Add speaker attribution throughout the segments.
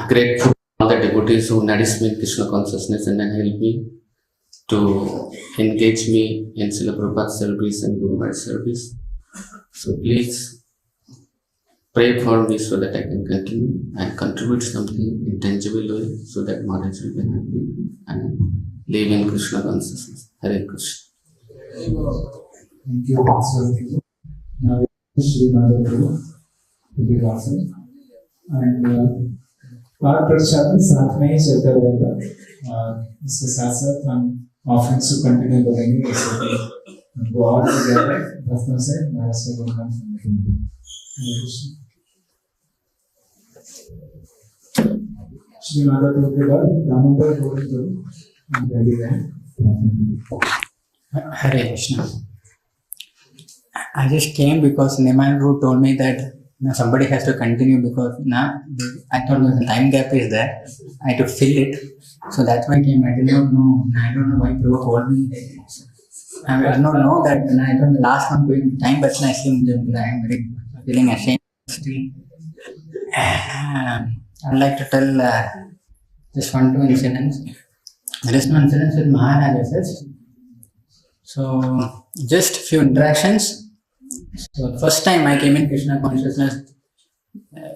Speaker 1: grateful to all the devotees who nourish me in Krishna consciousness and then help me to engage me in Srila Prabhupada's service and Guru Maharaj's service. So please pray for me so that I can continue and contribute something in tangible way so that Maharaj will be happy and live in Krishna consciousness. Hare Krishna.
Speaker 2: Thank you, Pastor. Now, Shri Madhav to be awesome. And पाठ प्रचार साथ में ही चलता रहेगा और इसके साथ साथ हम ऑफिस को कंटिन्यू करेंगे इससे उनको और ज़्यादा भक्तों से महाराज से गुणगान सुनने के लिए श्री माता के बाद दामोदर गोविंद को रेडी है
Speaker 3: Hare Krishna. I just came because Neman Guru told me that somebody has to continue because I thought the time gap is there. I had to fill it. So that's why I came. I did not know. I don't know why Prabhu called me. I did not know that. I thought the last one going time, but I am very feeling ashamed. I'd like to tell just 1-2 incidents. There is no incidents with Maharaj. So just few interactions. So the first time I came in Krishna consciousness,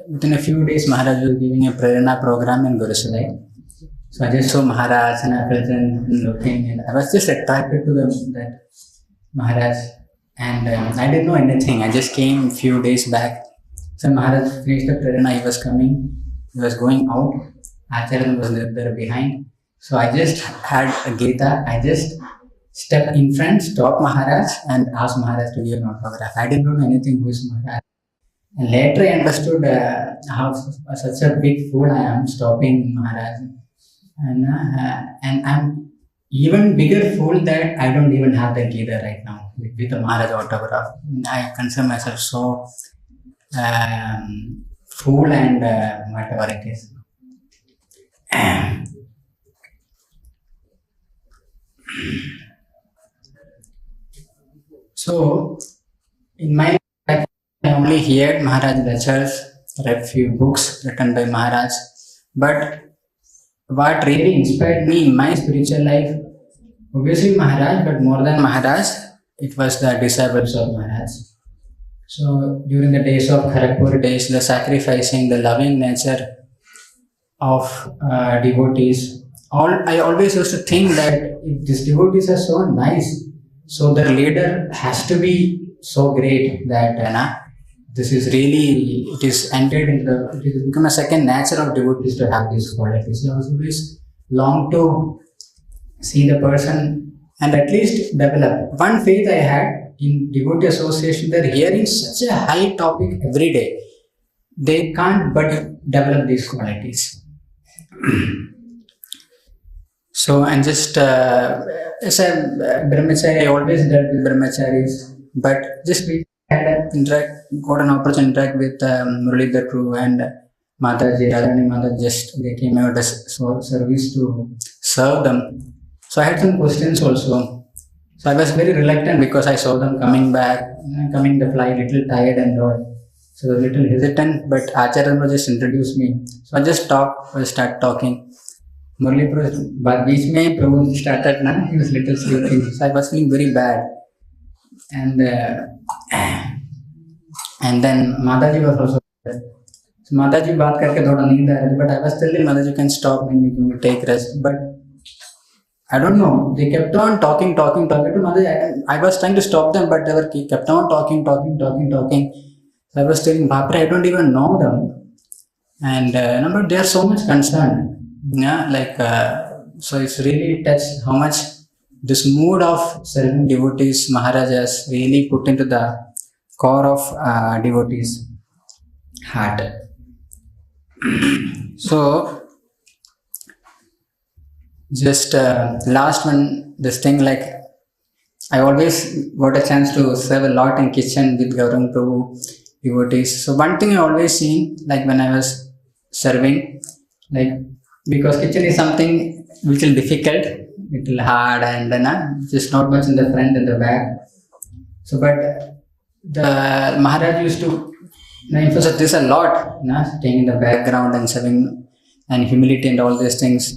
Speaker 3: within a few days Maharaj was giving a Prerana program in Gurusarai. So I just saw Maharaj and I present and looking and I was just attracted to that Maharaj and I didn't know anything. I just came a few days back. So Maharaj finished the Prerana, he was coming, he was going out, Acharya was there behind. So I just had a Gita, I just stepped in front, stopped Maharaj and asked Maharaj to give an autograph. I didn't know anything who is Maharaj. And later I understood how such a big fool I am stopping Maharaj. And I'm even bigger fool that I don't even have the Gita right now with the Maharaj autograph. I consider myself so fool and whatever it is. So, in my life, I only heard Maharaj lectures, read few books written by Maharaj. But what really inspired me in my spiritual life, obviously Maharaj, but more than Maharaj, it was the disciples of Maharaj. So, during the days of Kharagpur days, the sacrificing, the loving nature of devotees, I always used to think that if these devotees are so nice, so the leader has to be so great that this is really, it is become a second nature of devotees to have these qualities. I always long to see the person and at least develop. One faith I had in devotee association, they're hearing such a high topic every day. They can't but develop these qualities. So, and just as a brahmachari, I always dealt with brahmacharis, but just we got an opportunity to interact with Muralidhar Prabhu and Mataji, Radhani Mata, just they came out as service to serve them. So I had some questions also. So I was very reluctant because I saw them coming the flight, little tired and all. So a little hesitant, but Acharya just introduced me. So I just start talking. Murali Prabhu, beach mein Prabhu started, he was little sleeping. So I was feeling very bad. And then Mataji was also there. So Mataji baat karke thoda neend aa raha, but I was telling Mataji, you can stop me, you can take rest. But I don't know, they kept on talking to Mataji. I was trying to stop them, but they kept on talking. So I was telling, Bapre, I don't even know them. And but they are so much concerned. So it's really touched how much this mood of serving devotees Maharaj has really put into the core of devotees' heart. So, just last one, this thing I always got a chance to serve a lot in kitchen with Gaurang Prabhu devotees. So one thing I always seen, when I was serving, because kitchen is something which is difficult, little hard and just not much in the front and the back. So, but the Maharaj used to emphasize this a lot, staying in the background and serving and humility and all these things.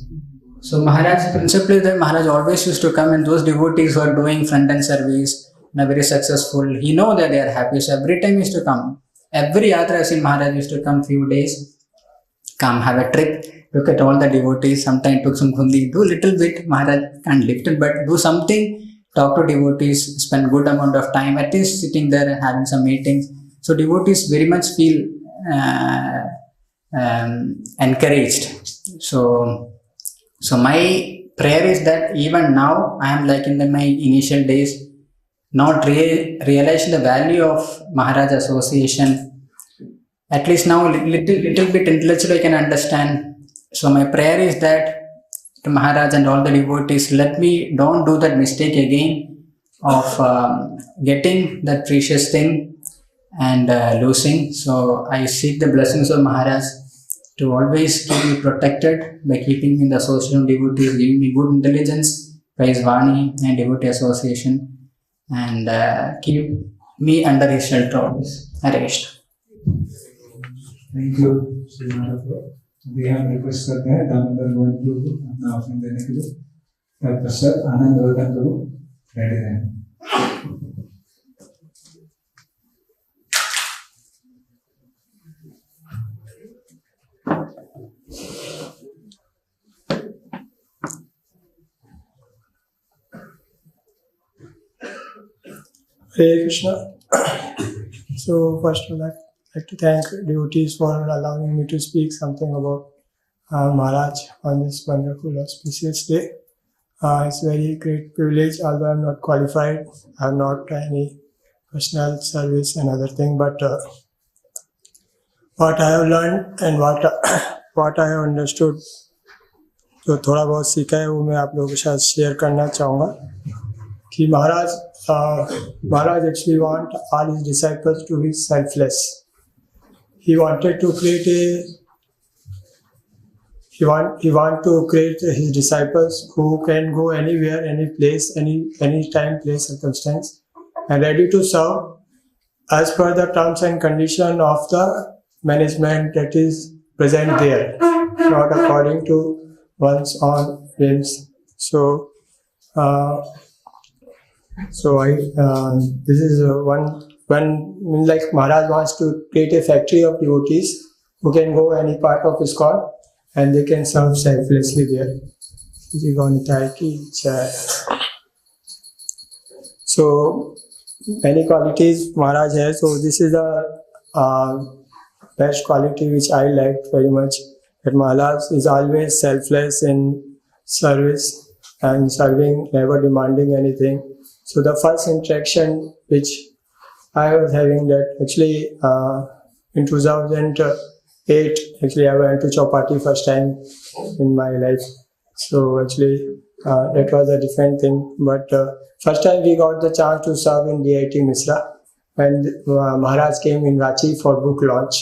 Speaker 3: So Maharaj, principally that Maharaj always used to come, and those devotees who are doing front-end service and are very successful, he know that they are happy. So every time he used to come. Every yatra I see Maharaj used to come few days, come have a trip, look at all the devotees, sometimes took some khundi, do little bit, Maharaj can't lift it, but do something, talk to devotees, spend good amount of time, at least sitting there and having some meetings. So devotees very much feel encouraged. So my prayer is that even now, I am like in my initial days, not realizing the value of Maharaj association. At least now, little bit intellectually I can understand. So my prayer is that to Maharaj and all the devotees, let me don't do that mistake again of getting that precious thing and losing. So I seek the blessings of Maharaj to always keep me protected by keeping me in the association of devotees, giving me good intelligence by his Vani and devotee association, and keep me under his shelter always. Hare Krishna.
Speaker 2: Thank you, Shri Maharaj. We have request करते हैं दामोदर गोविंद को अपना option देने के लिए। तत्पश्चात आनंद वर्धन को ready रहें।
Speaker 4: Hare Krishna. So first I would like to thank devotees for allowing me to speak something about Maharaj on this wonderful auspicious day. It's a very great privilege, although I'm not qualified, I have not any personal service and other thing, but what I have learned and what I have understood, जो थोड़ा बहुत सीखा है वो मैं आप लोगों के साथ शेयर करना चाहूँगा कि Maharaj actually want all his disciples to be selfless. He wanted to create his disciples who can go anywhere, any place, any time, place, circumstance, and ready to serve as per the terms and condition of the management that is present there, not according to one's own whims. So this is when like Maharaj wants to create a factory of devotees who can go any part of ISKCON and they can serve selflessly there. So many qualities Maharaj has. So this is the best quality which I liked very much. That Maharaj is always selfless in service and serving, never demanding anything. So the first interaction which I was having that actually in 2008, actually I went to Chowpatty first time in my life. So actually that was a different thing. But first time we got the chance to serve in DIT Misra when Maharaj came in Ranchi for book launch,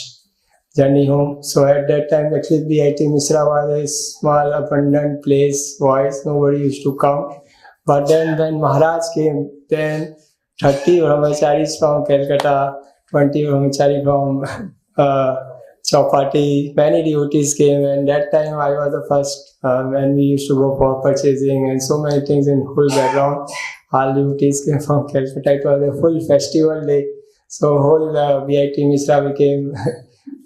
Speaker 4: Journey Home. So at that time actually DIT Misra was a small abandoned place, nobody used to come. But then when Maharaj came, then 30 brahmacharis from Kolkata, 20 brahmacharis from Chowpatty, many devotees came, and that time I was the first when we used to go for purchasing and so many things in full background. All devotees came from Kolkata. It was a full festival day. So whole VIT Misra became,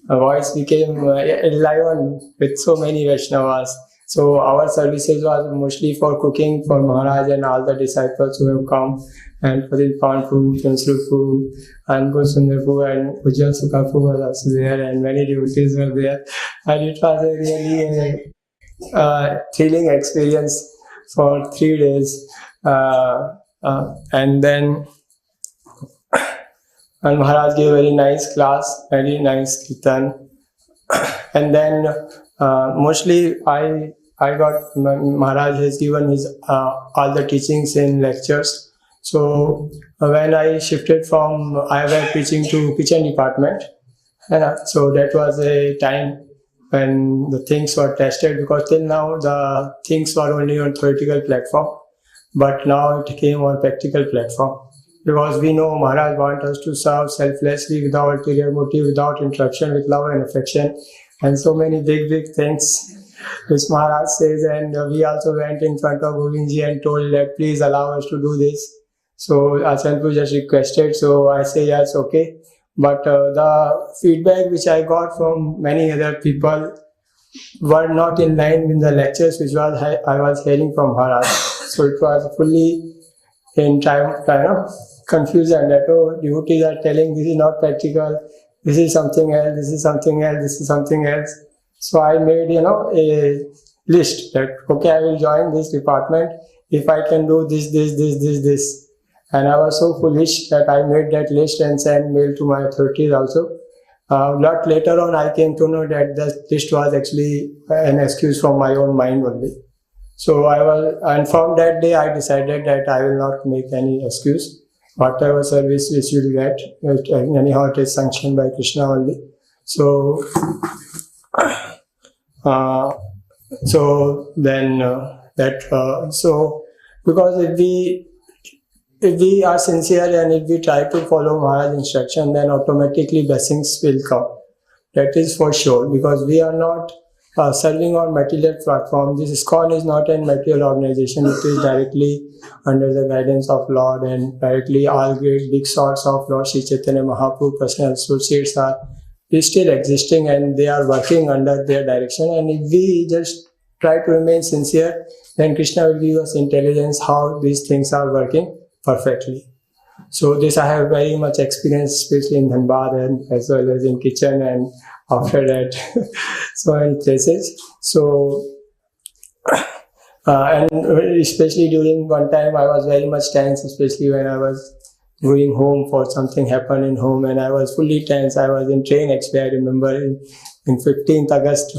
Speaker 4: voice became alive with so many Vaishnavas. So our services was mostly for cooking for Maharaj and all the disciples who have come, and for the Panpu, Chansrupu, and Gosundarpu, and Ujjal Sukapu was also there, and many devotees were there. And it was a really thrilling experience for 3 days. And then and Maharaj gave a very nice class, very nice kirtan. And then mostly I got Maharaj has given his all the teachings in lectures. So when I shifted from IFS teaching to kitchen department, so that was a time when the things were tested, because till now the things were only on theoretical platform, but now it came on practical platform. Because we know Maharaj wants us to serve selflessly, without ulterior motive, without interruption, with love and affection, and so many big things which Maharaj says, and we also went in front of Govindji and told that please allow us to do this. So Acharya just requested, so I say yes, okay. But the feedback which I got from many other people were not in line with the lectures which I was hearing from Maharaj. So it was fully in time of confusion that devotees are telling this is not practical, this is something else, this is something else, this is something else. So I made a list that okay, I will join this department if I can do this. And I was so foolish that I made that list and sent mail to my authorities also. Lot later on, I came to know that the list was actually an excuse from my own mind only. So and from that day, I decided that I will not make any excuse. Whatever service which you will get, anyhow it is sanctioned by Krishna only. So, because if we are sincere and if we try to follow Maharaj's instruction, then automatically blessings will come. That is for sure, because we are not serving on material platform. This ISKCON is not a material organization. It is directly under the guidance of Lord, and directly all great big swords of Lord Sri Chaitanya Mahaprabhu, personal associates are still existing and they are working under their direction. And if we just try to remain sincere, then Krishna will give us intelligence how these things are working perfectly. So this I have very much experience, especially in Dhanbad and as well as in kitchen and after that so many places. So and especially during one time I was very much tense, especially when I was going home for something happened in home, and I was fully tense. I was in train actually. I remember in 15th August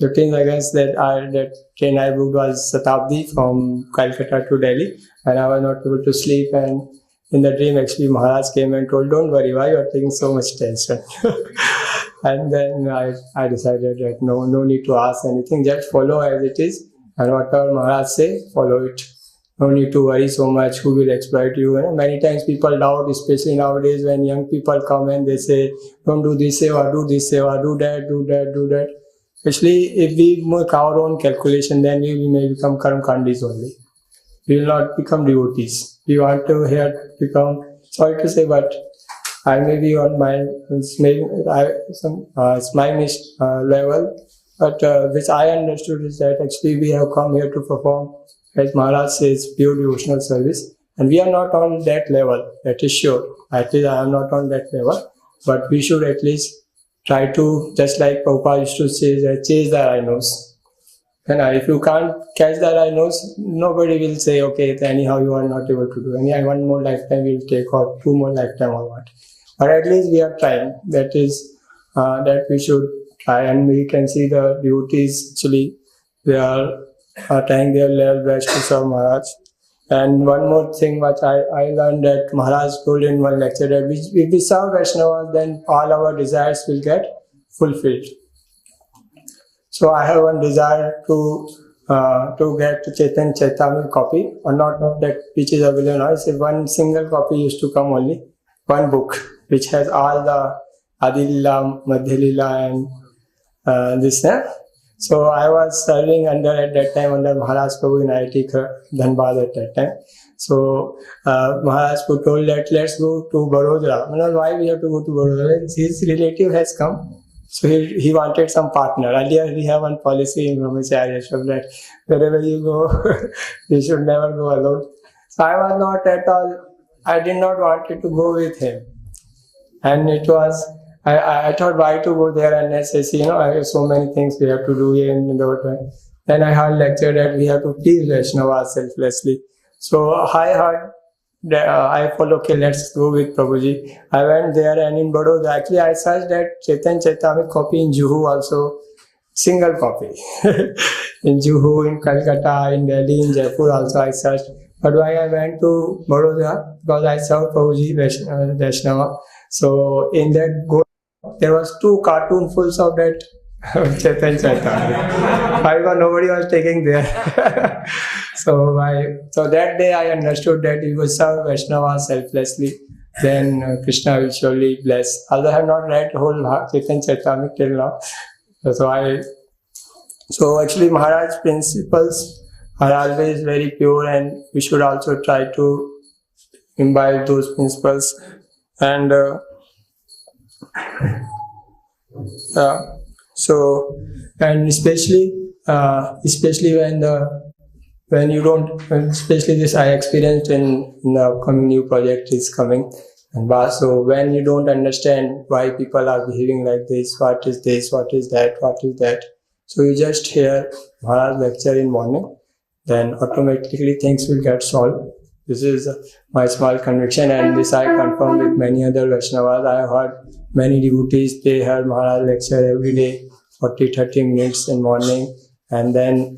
Speaker 4: 15th August that train I booked was Shatabdi from Kolkata to Delhi, and I was not able to sleep. And in the dream, actually, Maharaj came and told, "Don't worry, why you are taking so much tension?" And then I decided that no need to ask anything, just follow as it is, and whatever Maharaj say, follow it. No need to worry so much who will exploit you. And many times people doubt, especially nowadays when young people come and they say, "Don't do this seva, do this seva, do that." Especially if we make our own calculation, then we may become karmkandis only. We will not become devotees. We want to become, sorry to say, but I may be on my level, but which I understood is that actually we have come here to perform, as Maharaj says, pure devotional service, and we are not on that level. That is sure. At least I am not on that level, but we should at least try to, just like Prabhupada used to say, chase the rhinos. And if you can't catch the rhinos, nobody will say, okay, anyhow you are not able to do any. One more lifetime will take, or 2 more lifetime or what. But at least we are trying. That is, that we should try, and we can see the devotees actually, they are trying their level best to serve Maharaj. And one more thing which I learned that Maharaj told in one lecture, that if we serve Vaishnavas, then all our desires will get fulfilled. So I have one desire to get Chaitanya Charitamrita copy, or not that which is available now. It's one single copy used to come only, one book which has all the Adi Lila, Madhya Lila and this. So I was serving at that time under Maharaj Prabhu in IIT Dhanbad at that time. So Maharaj Prabhu told that let's go to Barodara. Why we have to go to Barodara? His relative has come. So he wanted some partner. Earlier we have one policy in Brahmacharya that wherever you go, you should never go alone. So I was not at all, I did not want to go with him. And it was, I thought why to go there unless I have so many things we have to do here in the world. Then I heard lecture that we have to please Vaishnava selflessly. So I heard, I thought, okay, let's go with Prabhuji. I went there, and in Baroda, actually I searched that Chaitanya Charitamrita copy in Juhu also, single copy. In Juhu, in Kolkata, in Delhi, in Jaipur also I searched. But why I went to Baroda? Because I saw Prabhuji Vaishnava. So in that there was 2 cartoonfuls of that Chaitanya Charitamrita. Because nobody was taking there. So that day I understood that if you serve Vaishnava selflessly, then Krishna will surely bless. Although I have not read whole Chaitanya Charitamrita till now. So So actually Maharaj's principles are always very pure, and we should also try to imbibe those principles. And so, and especially when you don't, especially this I experienced in the upcoming new project is coming. And so when you don't understand why people are behaving like this, what is that, so you just hear Maharaj lecture in morning, then automatically things will get solved. This is my small conviction, and this I confirm with many other Vaishnavas. I have heard many devotees, they heard Maharaj lecture every day, 40-30 minutes in morning, and then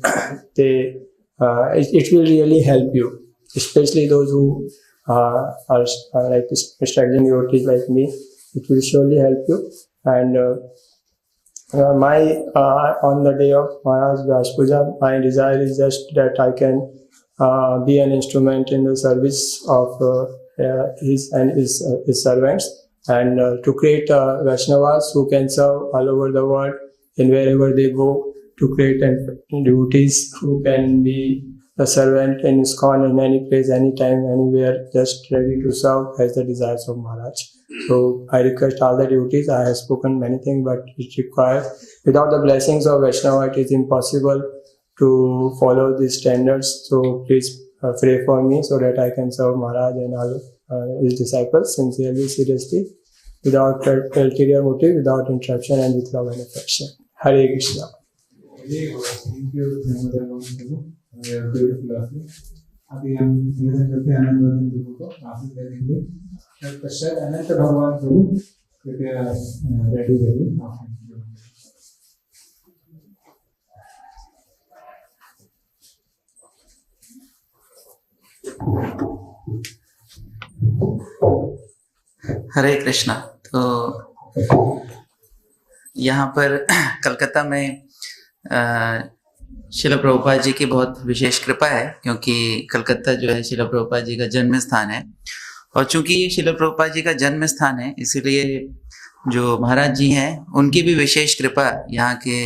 Speaker 4: it will really help you, especially those who are like struggling devotees like me. It will surely help you. And on the day of Maharaj VyasPuja, my desire is just that I can be an instrument in the service of his servants, and to create Vaishnavas who can serve all over the world in wherever they go, to create devotees who can be the servant in ISKCON in any place, anytime, anywhere, just ready to serve as the desires of Maharaj. So I request all the devotees. I have spoken many things, but it requires, without the blessings of Vaishnava, it is impossible to follow these standards. So please pray for me so that I can serve Maharaj and all his disciples sincerely, seriously, without ulterior motive, without interruption, and with love and affection. Hare Krishna.
Speaker 2: Thank you, beautiful offering. अभी हम निवेदन करते हैं आनंद वर्धन प्रभु को आशीष दे देंगे। तत्पश्चात अनंत भगवान प्रभु कृपया रेडी रहिए।
Speaker 5: हरे कृष्णा। तो यहाँ पर कलकत्ता में शिला प्रभुपाद जी की बहुत विशेष कृपा है, क्योंकि कलकत्ता जो है शिला प्रभुपाद जी का जन्म स्थान है, और चूंकि ये शिला प्रभुपाद जी का जन्म स्थान है, इसीलिए जो महाराज जी हैं उनकी भी विशेष कृपा, यहाँ के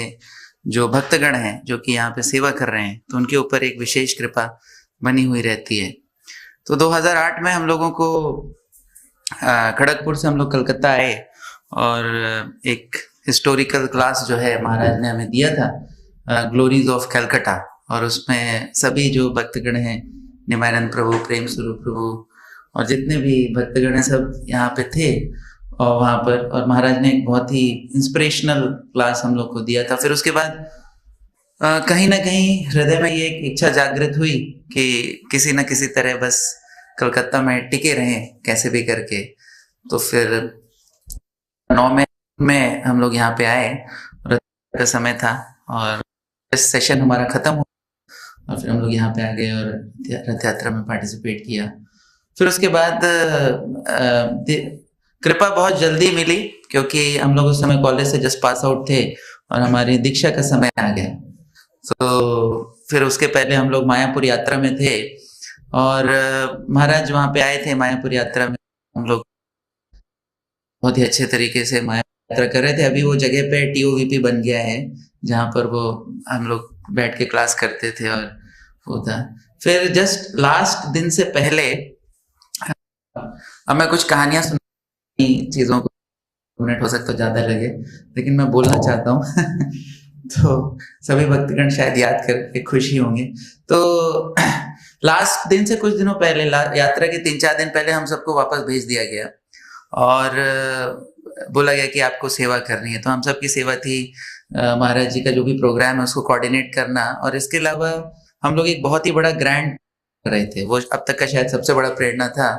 Speaker 5: जो भक्तगण हैं जो कि यहाँ पे सेवा कर रहे हैं, तो उनके ऊपर एक विशेष कृपा बनी हुई रहती है। तो 2008 में हम लोगों को खड़गपुर से हम लोग कलकत्ता आए, और एक हिस्टोरिकल क्लास जो है महाराज ने हमें दिया था, ग्लोरीज ऑफ कलकत्ता, और उसमें सभी जो भक्तगण हैं, निमानंद प्रभु, प्रेम स्वरूप प्रभु और जितने भी भक्तगण हैं सब यहाँ पे थे, और वहाँ पर, और महाराज ने एक बहुत ही इंस्पिरेशनल क्लास हम लोग को दिया था। फिर उसके बाद कहीं ना कहीं हृदय में ये एक इच्छा जागृत हुई कि किसी न किसी तरह बस कलकत्ता में टिके रहें कैसे भी करके। तो फिर 9 में हम लोग यहाँ पे आए, रथ का समय था, और सेशन हमारा खत्म हुआ, और फिर हम लोग यहाँ पे आ गए और रथ यात्रा में पार्टिसिपेट किया। फिर उसके बाद कृपा बहुत जल्दी मिली, क्योंकि हम लोग उस समय कॉलेज से जस्ट पास आउट थे और हमारी दीक्षा का समय आ गया। तो फिर उसके पहले हम लोग मायापुर यात्रा में थे, और महाराज वहाँ पे आए थे मायापुर यात्रा में। हम लोग बहुत ही अच्छे तरीके से मायापुर यात्रा कर रहे थे। अभी वो जगह पे TOVP बन गया है, जहाँ पर वो हम लोग बैठ के क्लास करते थे, और वो था। फिर जस्ट लास्ट दिन से पहले, अब मैं कुछ कहानियां सुनी, चीज़ों को मिनट हो सकता ज़्यादा लगे, लेकिन मैं बोलना चाहता हूँ तो सभी भक्तगण शायद याद करके खुशी होंगे। तो लास्ट दिन से कुछ दिनों पहले, यात्रा के 3-4 दिन पहले हम सबको वापस भेज दिया गया, और बोला गया कि आपको सेवा करनी है। तो हम सबकी सेवा थी महाराज जी का जो भी प्रोग्राम है उसको कोऑर्डिनेट करना, और इसके अलावा हम लोग एक बहुत ही बड़ा ग्रैंड कर रहे थे। वो अब तक का शायद सबसे बड़ा प्रेरणा था,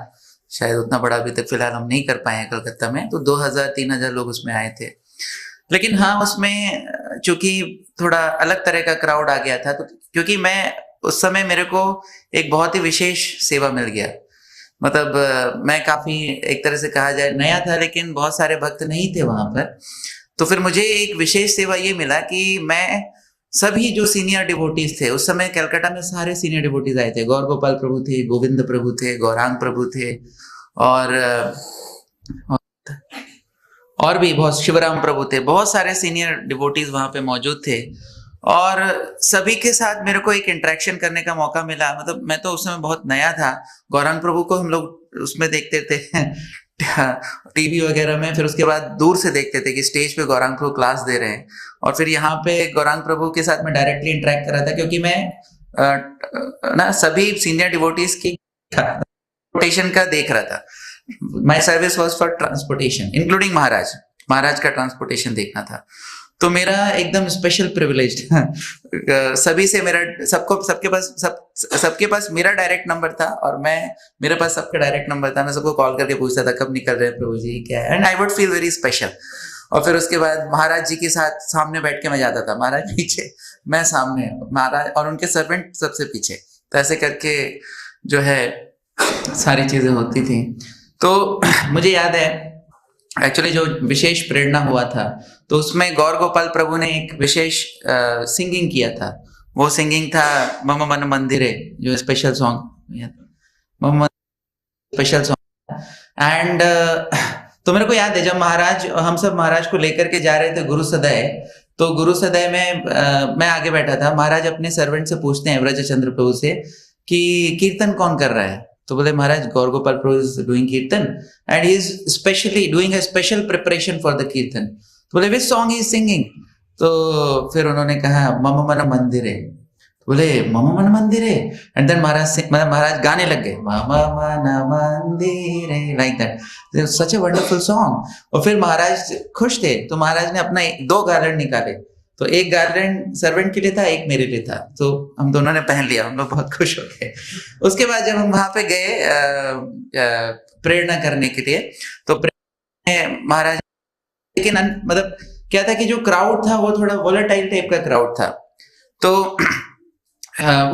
Speaker 5: शायद उतना बड़ा अभी तक फिलहाल हम नहीं कर पाए हैं कलकत्ता में। तो 2000-3000 लोग उसमें आए थे, लेकिन हाँ उसमें चूंकि थोड़ा अलग तरह का क्राउड आ गया था, तो क्योंकि मैं उस समय, मेरे को एक बहुत ही विशेष सेवा मिल गया। मतलब मैं काफी, एक तरह से कहा जाए, नया था, लेकिन बहुत सारे भक्त नहीं थे वहां पर। तो फिर मुझे एक विशेष सेवा ये मिला कि मैं सभी जो सीनियर डिवोटीज थे, उस समय कलकत्ता में सारे सीनियर डिवोटीज आए थे। गौर गोपाल प्रभु थे, गोविंद प्रभु थे, गौरांग प्रभु थे, और भी बहुत, शिवराम प्रभु थे, बहुत सारे सीनियर डिवोटीज वहां पे मौजूद थे। और सभी के साथ मेरे को एक इंटरेक्शन करने का मौका मिला। मतलब मैं तो उस समय बहुत नया था। गौरांग प्रभु को हम लोग उसमें देखते थे टीवी वगैरह में, फिर उसके बाद दूर से देखते थे कि स्टेज पे गौरांग प्रभु क्लास दे रहे हैं, और फिर यहाँ पे गौरांग प्रभु के साथ मैं डायरेक्टली इंटरेक्ट कर रहा था, क्योंकि मैं ना सभी सीनियर डिवोटीज की ट्रांसपोर्टेशन का देख रहा था। My service was for transportation including महाराज का ट्रांसपोर्टेशन देखना था। तो मेरा एकदम स्पेशल प्रिविलेज सभी से मेरा सबके पास मेरा डायरेक्ट नंबर था, और मेरे पास सबका डायरेक्ट नंबर था। मैं सबको कॉल करके पूछता था कब निकल रहे हैं प्रभु जी, क्या है, and I would feel very special. और फिर उसके बाद महाराज जी के साथ सामने बैठ के मैं जाता था, महाराज पीछे, मैं सामने, महाराज और उनके सर्वेंट सबसे पीछे। तो ऐसे करके जो है सारी चीजें होती थी। तो मुझे याद है एक्चुअली जो विशेष प्रेरणा हुआ था, तो उसमें गौर गोपाल प्रभु ने एक विशेष सिंगिंग किया था। वो सिंगिंग था मम मन मंदिरे, जो स्पेशल सॉन्ग, मम स्पेशल सॉन्ग। एंड तो मेरे को याद है जब हम सब महाराज को लेकर के जा रहे थे गुरु सदय, तो गुरु सदय में मैं आगे बैठा था। महाराज अपने सर्वेंट से पूछते हैं, व्रज चंद्र प्रभु से, कि कीर्तन कौन कर रहा है? तो बोले महाराज गौर गोपाल प्रभु इज डूइंग कीर्तन and he is specially doing a special preparation for the कीर्तन। तो बोले which song he is singing? तो फिर उन्होंने कहा मम मन मंदिरे। तो बोले मम मन मंदिरे, एंड देन महाराज गाने लग गए, मम मन मंदिरे, like that, such a wonderful song. और फिर महाराज खुश थे, तो महाराज ने अपना 2 गार्लैंड निकाले। तो एक गार्लैंड सर्वेंट के लिए था, एक मेरे लिए था, तो हम दोनों ने पहन लिया। हम लोग बहुत खुश हो गए। उसके बाद जब हम वहां पे गए प्रेरणा करने के लिए, तो महाराज, लेकिन मतलब क्या था कि जो क्राउड था वो थोड़ा वोलेटाइल टाइप का क्राउड था। तो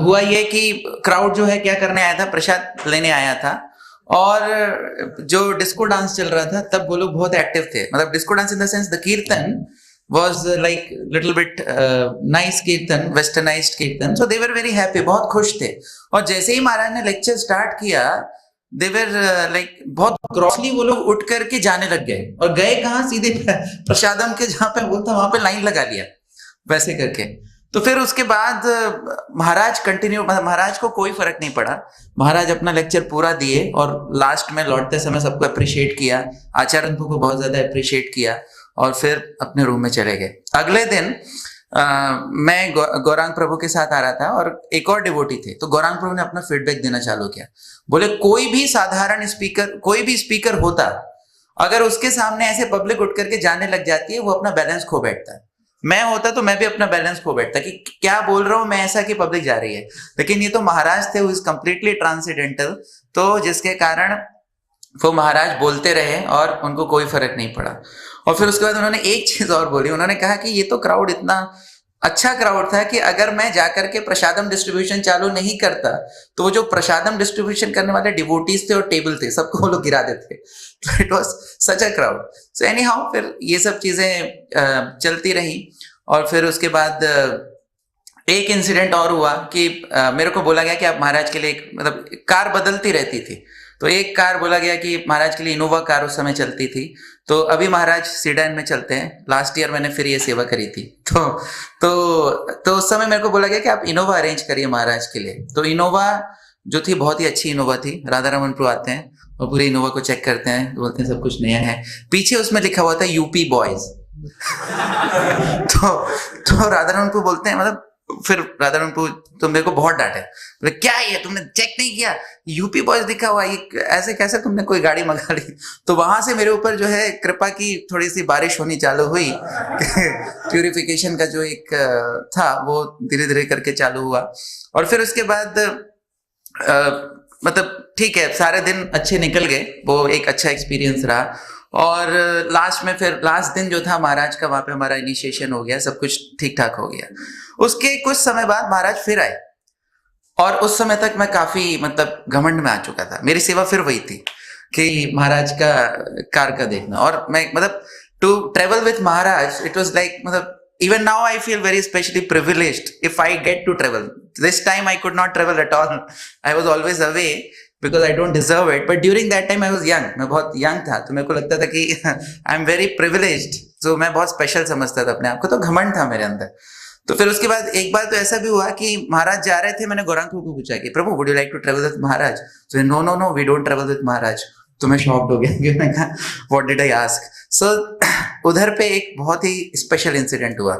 Speaker 5: हुआ ये कि क्राउड जो है क्या करने आया था, प्रसाद लेने आया था। और जो डिस्को डांस चल रहा था तब वो लोग बहुत एक्टिव थे। मतलब disco dance in the sense the कीर्तन was like little bit nice कीर्तन, westernized कीर्तन, so they were very happy, बहुत खुश थे। और जैसे ही महाराज ने लेक्चर स्टार्ट किया, they were like बहुत क्रॉसली वो लोग उठ करके जाने लग गए। और गए कहाँ, सीधे प्रसादम के जहाँ पे बोलता वहां पे लाइन लगा लिया, वैसे करके। तो फिर उसके बाद महाराज को कोई फर्क नहीं पड़ा। महाराज अपना लेक्चर पूरा दिए और लास्ट में लौटते समय सबको अप्रिशिएट किया, आचार्य को बहुत ज्यादा अप्रिशिएट किया, और फिर अपने रूम में चले गए। अगले दिन मैं गौरांग प्रभु के साथ आ रहा था और एक और डिवोटी थे। तो गौरांग प्रभु ने अपना फीडबैक देना चालू किया। बोले कोई भी साधारण स्पीकर, कोई भी स्पीकर होता, अगर उसके सामने ऐसे पब्लिक उठ करके जाने लग जाती है, वो अपना बैलेंस खो बैठता है। मैं होता तो मैं भी अपना बैलेंस खो बैठता कि क्या बोल रहा हूं मैं, ऐसा कि पब्लिक जा रही है। लेकिन ये तो महाराज थे, वो इज कंप्लीटली ट्रांसेंडेंटल, तो जिसके कारण वो महाराज बोलते रहे और उनको कोई फर्क नहीं पड़ा। और फिर उसके बाद उन्होंने एक चीज और बोली। उन्होंने कहा कि ये तो क्राउड इतना अच्छा क्राउड था कि अगर मैं जाकर के प्रसादम डिस्ट्रीब्यूशन चालू नहीं करता, तो वो जो प्रसादम डिस्ट्रीब्यूशन करने वाले डिवोटीज थे और टेबल थे, सबको वो लोग गिरा देते। तो it was such a crowd. So any how, फिर ये सब चीजें चलती रही। और फिर उसके बाद एक इंसिडेंट और हुआ कि मेरे को बोला गया कि आप महाराज के लिए मतलब कार बदलती रहती थी। तो एक कार बोला गया कि महाराज के लिए इनोवा कार उस समय चलती थी। तो अभी महाराज सीडान में चलते हैं। लास्ट ईयर मैंने फिर ये सेवा करी थी। तो उस समय मेरे को बोला गया कि आप इनोवा अरेंज करिए महाराज के लिए। तो इनोवा जो थी बहुत ही अच्छी इनोवा थी। राधारमण प्रभु आते हैं और पूरे इनोवा को चेक करते हैं, बोलते हैं सब कुछ नया है। पीछे उसमें लिखा हुआ था यूपी बॉयज। तो राधारमण प्रभु बोलते हैं, मतलब फिर राधारमण प्रभु तो मेरे को बहुत डांटे, बोले क्या ये तुमने चेक नहीं किया, यूपी बॉयज लिखा हुआ, ये ऐसे कैसे तुमने कोई गाड़ी मंगा ली। तो वहां से मेरे ऊपर जो है कृपा की थोड़ी सी बारिश होनी चालू हुई। प्यूरिफिकेशन का जो एक था वो धीरे धीरे करके चालू हुआ। और फिर उसके बाद मतलब ठीक है, सारे दिन अच्छे निकल गए, वो एक अच्छा एक्सपीरियंस रहा। और लास्ट में फिर लास्ट दिन जो था महाराज का, वहां पे हमारा इनिशिएशन हो गया, सब कुछ ठीक ठाक हो गया। उसके कुछ समय बाद महाराज फिर आए और उस समय तक मैं काफी मतलब घमंड में आ चुका था। मेरी सेवा फिर वही थी कि महाराज का कार का देखना। और मैं मतलब to travel with Maharaj, it was like मतलब even now I feel very specially privileged if I get to travel. This time I could not travel at all. I was always away because I don't deserve it. But during that time I was young. मैं बहुत young था, तो मेरे को लगता था कि I am very privileged. So मैं बहुत special समझता था अपने आप को, तो घमंड था मेरे अंदर। तो फिर उसके बाद एक बार तो ऐसा भी हुआ कि महाराज जा रहे थे, मैंने गौरांग को पूछा कि प्रभु would you like to travel with महाराज? तो no no no we don't travel with महाराज। तो मैं शॉक्ड हो गया कि मैंने कहा what did I ask. So उधर पे एक बहुत ही स्पेशल इंसिडेंट हुआ।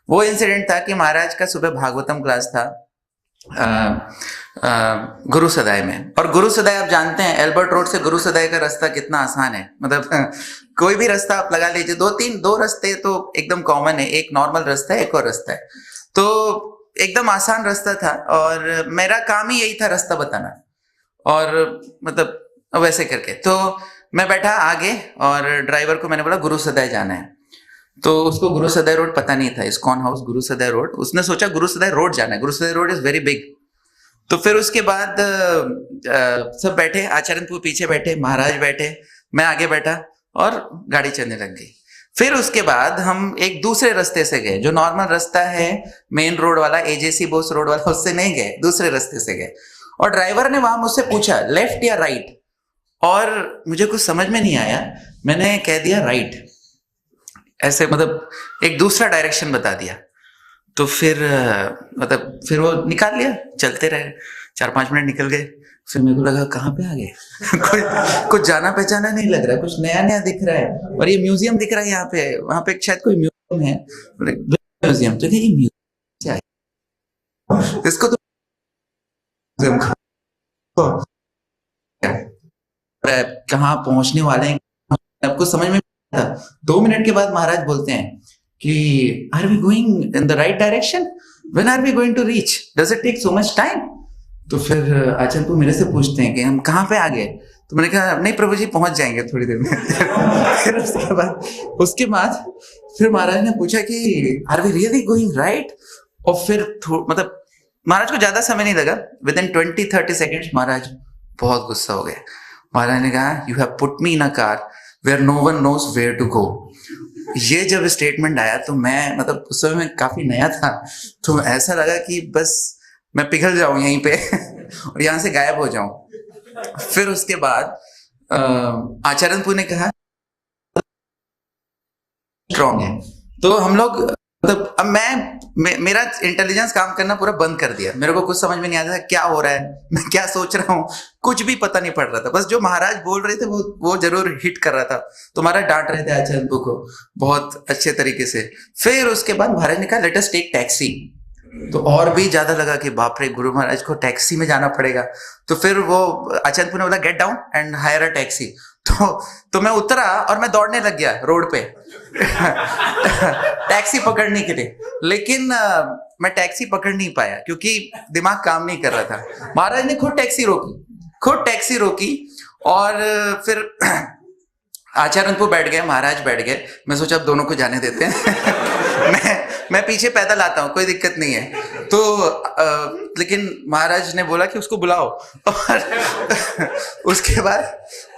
Speaker 5: वो इंसिडेंट था कि महाराज का सुबह भागवतम क्लास था गुरु सदाई में। और गुरु सदाई आप जानते हैं एल्बर्ट रोड से गुरु सदाई का रास्ता कितना आसान है, मतलब कोई भी रास्ता आप लगा लीजिए, दो रास्ते तो एकदम कॉमन है, एक नॉर्मल रास्ता है, एक और रास्ता है, तो एकदम आसान रास्ता था। और मेरा काम ही यही था रास्ता बताना, और मतलब वैसे करके तो मैं बैठा आगे और ड्राइवर को मैंने बोला गुरु सदाई जाना है। तो उसको गुरु सदाई रोड पता नहीं था, इस्कॉन हाउस गुरु सदाई रोड, उसने सोचा गुरु सदाई रोड जाना है, गुरु सदाई रोड इज वेरी बिग। तो फिर उसके बाद सब बैठे, आचार्य पीछे बैठे, महाराज बैठे, मैं आगे बैठा और गाड़ी चलने लग गई। फिर उसके बाद हम एक दूसरे रास्ते से गए, जो नॉर्मल रास्ता है मेन रोड वाला, एजेसी बोस रोड वाला, उससे नहीं गए, दूसरे रास्ते से गए। और ड्राइवर ने वहां मुझसे पूछा लेफ्ट या राइट, और मुझे कुछ समझ में नहीं आया, मैंने कह दिया राइट, ऐसे मतलब एक दूसरा डायरेक्शन बता दिया। तो फिर मतलब फिर वो निकाल लिया, चलते रहे, 4-5 मिनट निकल गए। फिर मेरे को लगा कहाँ पे आ गए कुछ जाना पहचाना नहीं लग रहा है, कुछ नया नया दिख रहा है, और ये म्यूजियम दिख रहा है यहाँ पे, वहां पे शायद कोई म्यूजियम है, म्यूजियम। तो ये म्यूजियम क्या है, इसको तो कहाँ पहुंचने वाले हैं आपको समझ में नहीं आता। 2 मिनट के बाद महाराज बोलते हैं कि are we going in the right direction, when are we going to reach, does it take so much time? तो फिर आचार्य मेरे से पूछते हैं कि हम कहाँ पे आ गए? तो मैंने कहा नहीं प्रभु जी पहुंच जाएंगे थोड़ी देर में फिर उसके बाद फिर महाराज ने पूछा कि are we really going right? और फिर मतलब महाराज को ज्यादा समय नहीं लगा, विद इन 20-30 सेकेंड्स महाराज बहुत गुस्सा हो गए। महाराज ने कहा you have put me in a car where no one knows where to go. ये जब स्टेटमेंट आया तो मैं मतलब उस समय मैं काफी नया था, तो ऐसा लगा कि बस मैं पिघल जाऊं यहीं पे और यहाँ से गायब हो जाऊं। फिर उसके बाद आचार्य ने कहा स्ट्रॉन्ग है, तो हम लोग मतलब अब मेरा इंटेलिजेंस काम करना पूरा बंद कर दिया, मेरे को कुछ समझ में नहीं आता था क्या हो रहा है, मैं क्या सोच रहा हूँ, कुछ भी पता नहीं पड़ रहा था। बस जो महाराज बोल रहे थे वो जरूर हिट कर रहा था, तो महाराज डांट रहे थे आचार्य को बहुत अच्छे तरीके से। फिर उसके बाद महाराज ने कहा लेट अस टेक टैक्सी, तो और भी ज्यादा लगा कि बाप रे गुरु महाराज को टैक्सी में जाना पड़ेगा। तो फिर वो आचार्य ने बोला get down and higher a taxi. तो मैं उतरा और मैं दौड़ने लग गया रोड पे टैक्सी पकड़ने के लिए, लेकिन मैं टैक्सी पकड़ नहीं पाया क्योंकि दिमाग काम नहीं कर रहा था। महाराज ने खुद टैक्सी रोकी और फिर आचार्य बैठ गए, महाराज बैठ गए। मैं सोचा अब दोनों को जाने देते हैं मैं पीछे पैदल आता हूँ, कोई दिक्कत नहीं है। तो लेकिन महाराज ने बोला कि उसको बुलाओ और उसके बाद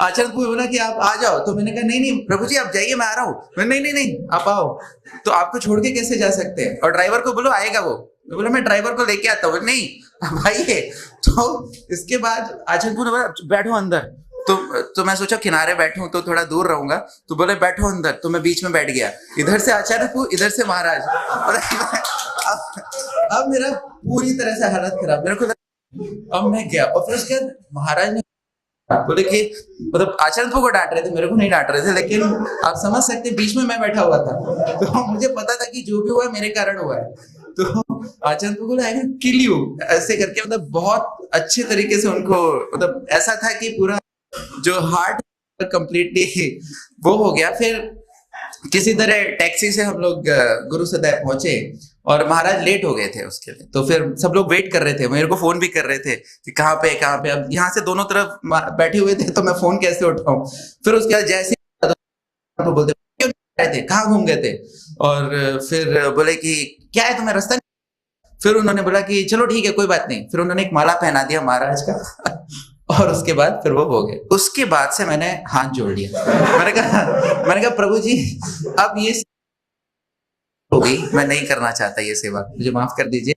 Speaker 5: आचार्य को बोला कि आप आ जाओ। तो मैंने कहा नहीं प्रभु जी आप जाइए, मैं आ रहा हूँ। नहीं आप आओ। तो आपको छोड़ के कैसे जा सकते हैं, और ड्राइवर को बोलो आएगा वो। मैं बोला मैं ड्राइवर को लेके आता हूँ। नहीं भाई है। तो इसके बाद आचार्य ने बोला बैठो अंदर। तो मैं सोचा किनारे बैठूं तो थोड़ा दूर रहूंगा, तो बोले बैठो अंदर। तो मैं बीच में बैठ गया, इधर से आचार्य को, इधर से महाराज। और अब मेरा पूरी तरह से हालत खराब, मेरे को अब मैं गया। और फिर उसके बाद महाराज ने बोले कि मतलब आचार्य को डांट रहे थे, मेरे को नहीं डांट रहे थे, लेकिन आप समझ सकते बीच में मैं बैठा हुआ था, तो मुझे पता था कि जो भी हुआ मेरे कारण हुआ है। तो आचार्य को बोला आई विल किल यू ऐसे करके, मतलब बहुत अच्छे तरीके से उनको, मतलब ऐसा था कि पूरा जो हार्ट कंप्लीटली वो हो गया। फिर किसी तरह टैक्सी से हम लोग गुरु सदाई पहुंचे और महाराज लेट हो गए थे उसके लिए। तो फिर सब लोग वेट कर रहे थे, मेरे को फोन भी कर रहे थे कि कहाँ पे। अब यहाँ से दोनों तरफ बैठे हुए थे, तो मैं फोन कैसे उठाऊं। फिर उसके बाद जैसे बोलते क्यों आए थे, कहाँ घूम गए थे, और फिर बोले कि क्या है तुम्हें रास्ता। फिर उन्होंने बोला कि चलो ठीक है कोई बात नहीं। फिर उन्होंने एक माला पहना दिया महाराज का और उसके बाद फिर वो हो गए। उसके बाद से मैंने हाथ जोड़ लिया, मैंने कहा प्रभु जी अब ये हो गई, मैं नहीं करना चाहता ये सेवा, मुझे माफ कर दीजिए,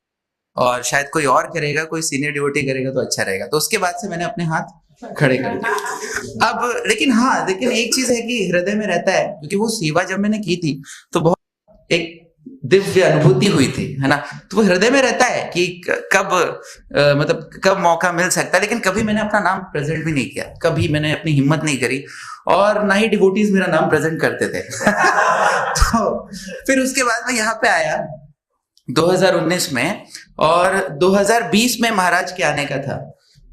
Speaker 5: और शायद कोई और करेगा, कोई सीनियर डिवोटी करेगा तो अच्छा रहेगा। तो उसके बाद से मैंने अपने हाथ खड़े कर दिए। अब लेकिन एक चीज है कि हृदय में रहता है, क्योंकि वो सेवा जब मैंने की थी तो बहुत एक दिव्य अनुभूति हुई थी, है ना। तो वो हृदय में रहता है कि कब मतलब कब मौका मिल सकता है, लेकिन कभी मैंने अपना नाम प्रेजेंट भी नहीं किया, कभी मैंने अपनी हिम्मत नहीं करी, और ना ही डिवोटीज मेरा नाम प्रेजेंट करते थे। तो फिर उसके बाद मैं यहाँ पे आया 2019 में, और 2020 में महाराज के आने का था,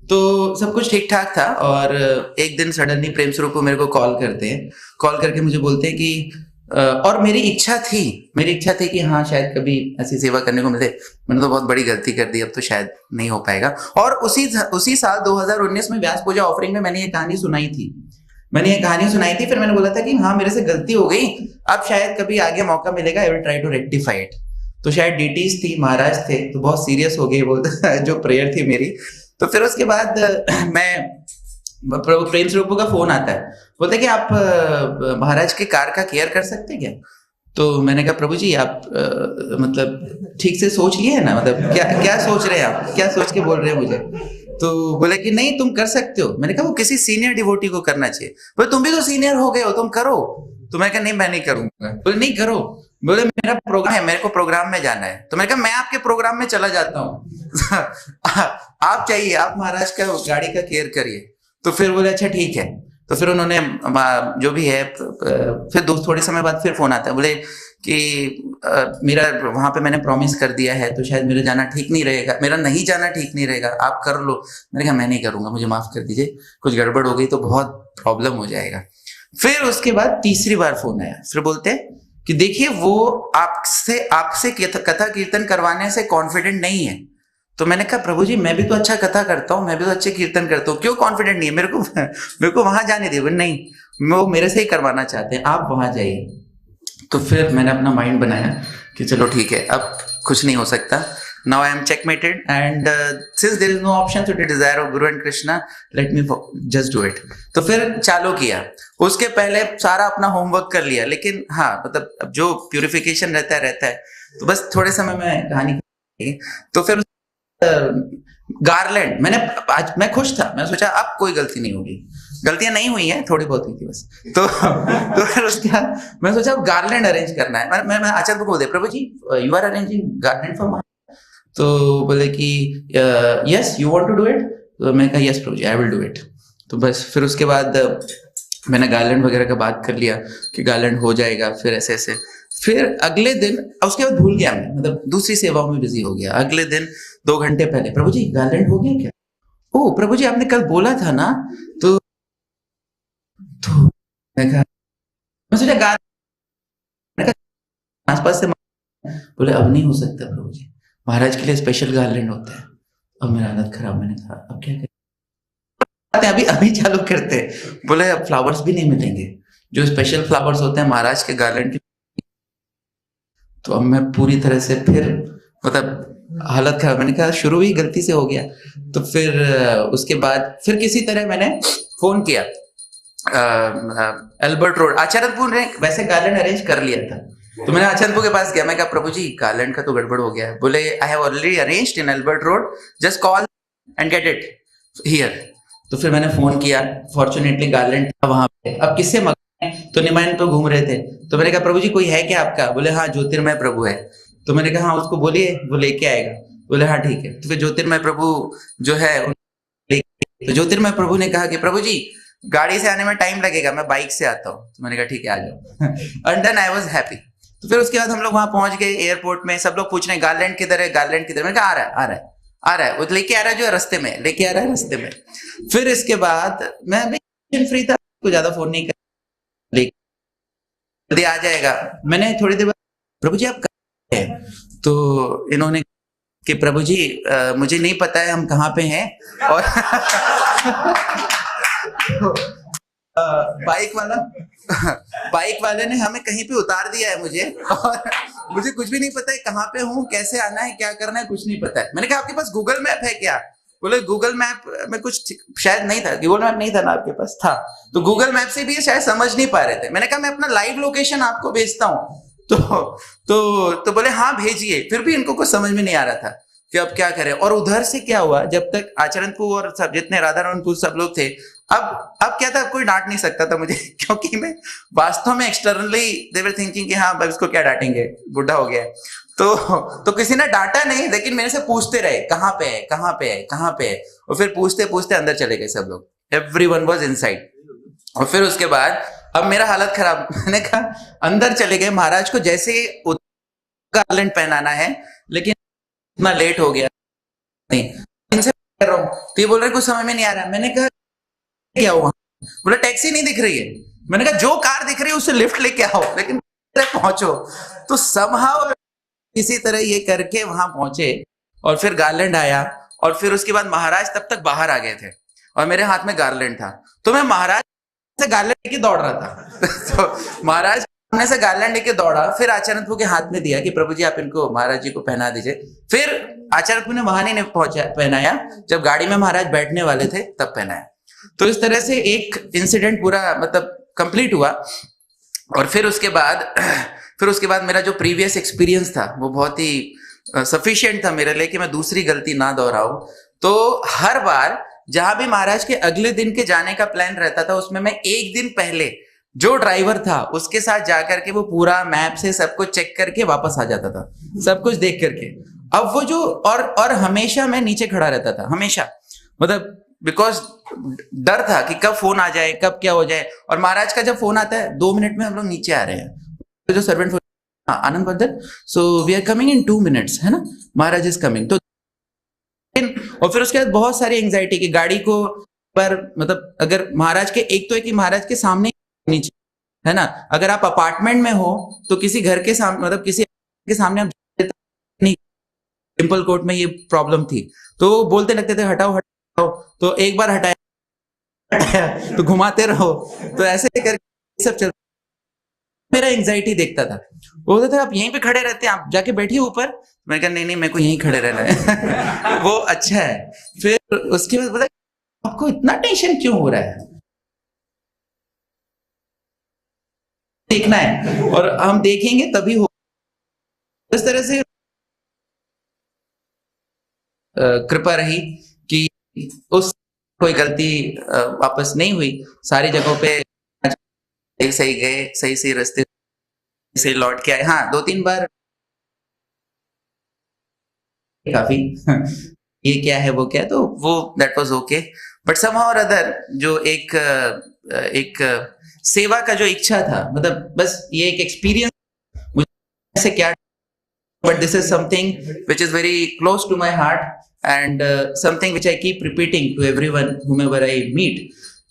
Speaker 5: तो सब कुछ ठीक ठाक था। और एक दिन सडनली प्रेम स्वरूप को मेरे को कॉल करते हैं, कॉल करके मुझे बोलते हैं कि और मेरी इच्छा थी कि हाँ शायद कभी ऐसी सेवा करने को मिले। मैंने तो बहुत बड़ी गलती कर दी, अब तो शायद नहीं हो पाएगा। और उसी साल 2019 में व्यास पूजा ऑफरिंग में मैंने ये कहानी सुनाई थी। फिर मैंने बोला था कि हाँ मेरे से गलती हो गई, अब शायद कभी आगे मौका मिलेगा, I will try to rectify it. तो शायद डीटीज थी, महाराज थे, तो बहुत सीरियस हो गई वो जो प्रेयर थी मेरी। तो फिर उसके बाद मैं प्रेम स्वरूप का फोन आता है, बोलते कि आप महाराज की कार का केयर कर सकते हैं क्या। तो मैंने कहा प्रभु जी आप मतलब ठीक से सोच लिए है ना, मतलब क्या सोच रहे हैं आप, क्या सोच के बोल रहे हैं मुझे। तो बोले कि नहीं तुम कर सकते हो। मैंने कहा वो किसी सीनियर डिवोटी को करना चाहिए। बोले तुम भी तो सीनियर हो गए हो, तुम करो। तो मैं कहा नहीं मैं नहीं करूंगा। बोले नहीं करो। बोले मेरा प्रोग्राम है, मेरे को प्रोग्राम में जाना है। तो मैंने कहा मैं आपके प्रोग्राम में चला जाता हूँ। आप चाहिए, आप महाराज का गाड़ी का केयर करिए। तो फिर बोले अच्छा ठीक है। तो फिर उन्होंने जो भी है, फिर थोड़े समय बाद फिर फोन आता है, बोले कि मेरा वहां पे मैंने प्रॉमिस कर दिया है, तो शायद मेरा जाना ठीक नहीं रहेगा, मेरा नहीं जाना ठीक नहीं रहेगा, आप कर लो। मैंने कहा मैं नहीं करूंगा, मुझे माफ कर दीजिए, कुछ गड़बड़ हो गई तो बहुत प्रॉब्लम हो जाएगा। फिर उसके बाद तीसरी बार फोन आया, फिर बोलते हैं कि देखिए वो आपसे कथा कीर्तन करवाने से कॉन्फिडेंट नहीं है। तो मैंने कहा प्रभु जी मैं भी तो अच्छा कथा करता हूँ, मैं भी तो अच्छे कीर्तन करता हूँ, क्यों कॉन्फिडेंट नहीं है। मेरे को वहां जाने दिए। नहीं, वो मेरे से ही करवाना चाहते हैं, आप वहां जाइए। तो फिर मैंने अपना माइंड बनाया कि चलो ठीक है, अब कुछ नहीं हो सकता। Now I am checkmated and since there is no option to desire of गुरु and Krishna, let me just do it. तो फिर चालू किया। उसके पहले सारा अपना होमवर्क कर लिया, लेकिन हाँ मतलब जो प्यूरिफिकेशन रहता है। तो बस थोड़े समय में कहानी। तो फिर गार्लैंड मैं खुश था, मैं सोचा अब कोई गलती नहीं होगी, गलतियां नहीं हुई हैं, थोड़ी बहुत हुई थी बस। तो फिर उसके बाद मैं सोचा अब गार्लैंड अरेंज करना है। मैं आचार्य को बोल दे प्रभु जी you are arranging garland for my. तो बोले कि yes you want to do it. तो मैं कहा यस प्रभु जी आई विल डू इट। तो बस फिर उसके बाद मैंने गार्लैंड वगैरह का बात कर लिया कि गार्लैंड हो जाएगा। फिर ऐसे फिर अगले दिन, उसके बाद भूल गया मैं, मतलब दूसरी सेवाओं में बिजी हो गया। अगले दिन 2 घंटे पहले प्रभु जी गार्लैंड हो गया क्या। ओ प्रभु जी आपने कल बोला था ना। तो मैं सोचा गार्लैंड आसपास से। बोले अब नहीं हो सकता प्रभु जी, महाराज के लिए स्पेशल गार्लैंड होता है। अब मेरा हालत खराब। मैंने कहा अब क्या करें, अभी चालू करते हैं। बोले अब फ्लावर्स भी नहीं मिलेंगे, जो स्पेशल फ्लावर्स होते हैं महाराज के गार्लैंड के। तो अब मैं पूरी तरह से फिर मतलब हालत खराब। मैंने कहा शुरू ही गलती से हो गया। तो फिर उसके बाद फिर किसी तरह मैंने फोन किया एल्बर्ट रोड आचार्यपुर ने वैसे गार्लैंड अरेंज कर लिया था। तो मैंने आचार्यपुर के पास गया, मैं कहा प्रभु जी गार्लैंड का तो गड़बड़ हो गया है। बोले I have already arranged in Albert road, just call and get it here. तो फिर मैंने फोन किया, फॉर्चुनेटली गार्लैंड था वहां पे। अब किससे मंगाए, तो निमाइन पे घूम रहे थे। तो मैंने कहा प्रभु जी कोई है क्या आपका। बोले हाँ ज्योतिर्मय प्रभु है। तो मैंने कहा हाँ उसको बोलिए वो लेके आएगा। बोले हाँ ठीक है। तो फिर ज्योतिर्मय प्रभु जो है, तो ज्योतिर्मय प्रभु ने कहा कि प्रभु जी गाड़ी से आने में टाइम लगेगा, मैं बाइक से आता हूँ। तो मैंने कहा ठीक है आ जाओ। And then I was happy. तो फिर उसके बाद हम लोग वहां पहुंच गए एयरपोर्ट में। सब लोग पूछ रहे हैं गार्लैंड किधर है, गार्लैंड किधर। मैंने कहा आ रहा है, वो लेके आ रहा है, जो रास्ते में लेके आ रहा है रास्ते में। फिर इसके बाद मैं फ्री था, को ज्यादा फोन नहीं कर, जल्दी आ जाएगा। मैंने थोड़ी देर बाद प्रभु जी आप कहाँ हैं। तो इन्होंने कि प्रभु जी मुझे नहीं पता है हम कहाँ पे हैं। और बाइक वाले ने हमें कहीं पे उतार दिया है मुझे, और मुझे कुछ भी नहीं पता है कहाँ पे हूँ, कैसे आना है, क्या करना है, कुछ नहीं पता है। मैंने कहा आपके पास गूगल मैप है क्या। बोले गूगल मैप में कुछ शायद नहीं था, गूगल मैप नहीं था ना आपके पास, था। तो गूगल मैप से भी शायद समझ नहीं पा रहे थे। मैंने कहा मैं अपना लाइव लोकेशन आपको भेजता हूँ। तो बोले हाँ भेजिए। फिर भी इनको कुछ समझ में नहीं आ रहा था कि अब क्या करें। और उधर से क्या हुआ, जब तक आचरणपुर और सब जितने राधारमणपुर सब लोग थे, अब क्या था, कोई डांट नहीं सकता था मुझे क्योंकि मैं वास्तव में एक्सटर्नली दे वर थिंकिंग कि हाँ भाई इसको क्या डांटेंगे, बुढ़ा हो गया है। तो किसी ने डांटा नहीं, लेकिन मेरे से पूछते रहे कहाँ पे है, कहाँ पे है, कहाँ पे है, और फिर पूछते पूछते अंदर चले गए सब लोग, एवरीवन वाज इनसाइड। और फिर उसके बाद अब मेरा हालत खराब, मैंने कहा अंदर चले गए, महाराज को जैसे गार्लैंड पहनाना है, लेकिन इतना लेट हो गया, नहीं इनसे कर रहा हूँ तो ये बोल रहे कुछ समझ में नहीं आ रहा। मैंने कहा क्या हुआ, बोला टैक्सी नहीं दिख रही है। मैंने कहा जो कार दिख रही है उससे लिफ्ट लेके आओ, लेकिन पहुंचो। तो समहाउ किसी तरह ये करके वहां पहुंचे, और फिर गार्लैंड आया, और फिर उसके बाद महाराज तब तक बाहर आ गए थे और मेरे हाथ में गार्लैंड था, तो मैं महाराज से गार्लैंड लेके दौड़ रहा था तो महाराज सामने से गार्लैंड लेके दौड़ा, फिर आचार्य प्रभु के हाथ में दिया कि प्रभु जी आप इनको महाराज जी को पहना दीजिए। फिर आचार्य प्रभु ने वहां नहीं पहनाया, जब गाड़ी में महाराज बैठने वाले थे तब पहनाया। तो इस तरह से एक इंसिडेंट पूरा मतलब कंप्लीट हुआ। और फिर उसके बाद मेरा जो प्रीवियस एक्सपीरियंस था वो बहुत ही सफिशिएंट था मेरे लिए कि मैं दूसरी गलती ना दोहराऊं। तो हर बार जहां भी महाराज के अगले दिन के जाने का प्लान रहता था, उसमें मैं एक दिन पहले जो ड्राइवर था उसके साथ जाकर के वो पूरा मैप से सब कुछ चेक करके वापस आ जाता था, सब कुछ देख करके। अब वो जो और हमेशा मैं नीचे खड़ा रहता था, हमेशा, मतलब बिकॉज डर था कि कब फोन आ जाए, कब क्या हो जाए। और महाराज का जब फोन आता है 2 मिनट में हम लोग नीचे आ रहे हैं, तो जो servant Anand Bardhan, so we are coming in 2 minutes, है ना, महाराज इज कमिंग। तो और फिर उसके बाद बहुत सारी एंजाइटी की गाड़ी को पर, मतलब अगर महाराज के एक तो है कि महाराज के सामने नीचे, है ना, अगर आप अपार्टमेंट में हो तो किसी घर के सामने, मतलब किसी के सामने आप नहीं, टेम्पल कोर्ट में ये प्रॉब्लम थी, तो बोलते लगते थे हटाओ हटाओ, तो एक बार हटाया तो घुमाते रहो, तो ऐसे करके सब चल। मेरा एंजाइटी देखता था, बोलते थे आप यहीं पे खड़े रहते हैं, आप जाके बैठिए ऊपर। मैं कहा नहीं मेरे को यहीं खड़े रहना है वो अच्छा है। फिर उसके बाद बोला आपको इतना टेंशन क्यों हो रहा है, देखना है और हम देखेंगे तभी हो। इस तरह से कृपा रही कि उस कोई गलती वापस नहीं हुई, सारी जगहों पे सही गए, सही रास्ते से लौट के आए। हाँ 2-3 बार काफी ये क्या है वो क्या है, तो वो that was okay. But somehow और अदर जो एक सेवा का जो इच्छा था, मतलब बस ये एक एक्सपीरियंस मुझे से क्या, but this is something which is very close to my heart and something which I keep repeating to everyone whomever I meet.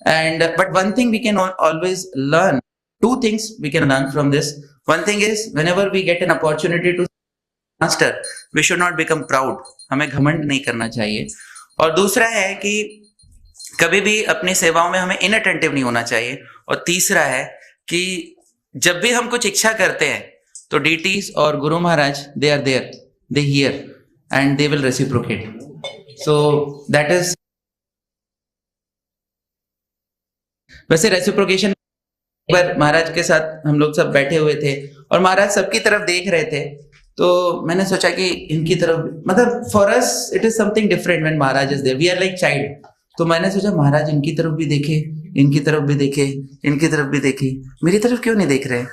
Speaker 5: And but one thing we can always learn, 2 things we can learn from this. One thing is whenever we get an opportunity to master, we should not become proud, हमें घमंड नहीं करना चाहिए। और दूसरा है कि कभी भी अपनी सेवाओं में हमें इनअटेंटिव नहीं होना चाहिए। और तीसरा है कि जब भी हम कुछ इच्छा करते हैं तो डीटीज और गुरु महाराज they are there, they here and they will reciprocate. So that is, वैसे रेसिप्रोकेशन, एक बार महाराज के साथ हम लोग सब बैठे हुए थे और महाराज सबकी तरफ देख रहे थे, तो मैंने सोचा कि इनकी तरफ, मतलब for us it is something different when Maharaj is there, we are like child. तो मैंने सोचा महाराज इनकी तरफ भी देखे, इनकी तरफ भी देखे, इनकी तरफ भी देखी, मेरी तरफ क्यों नहीं देख रहे।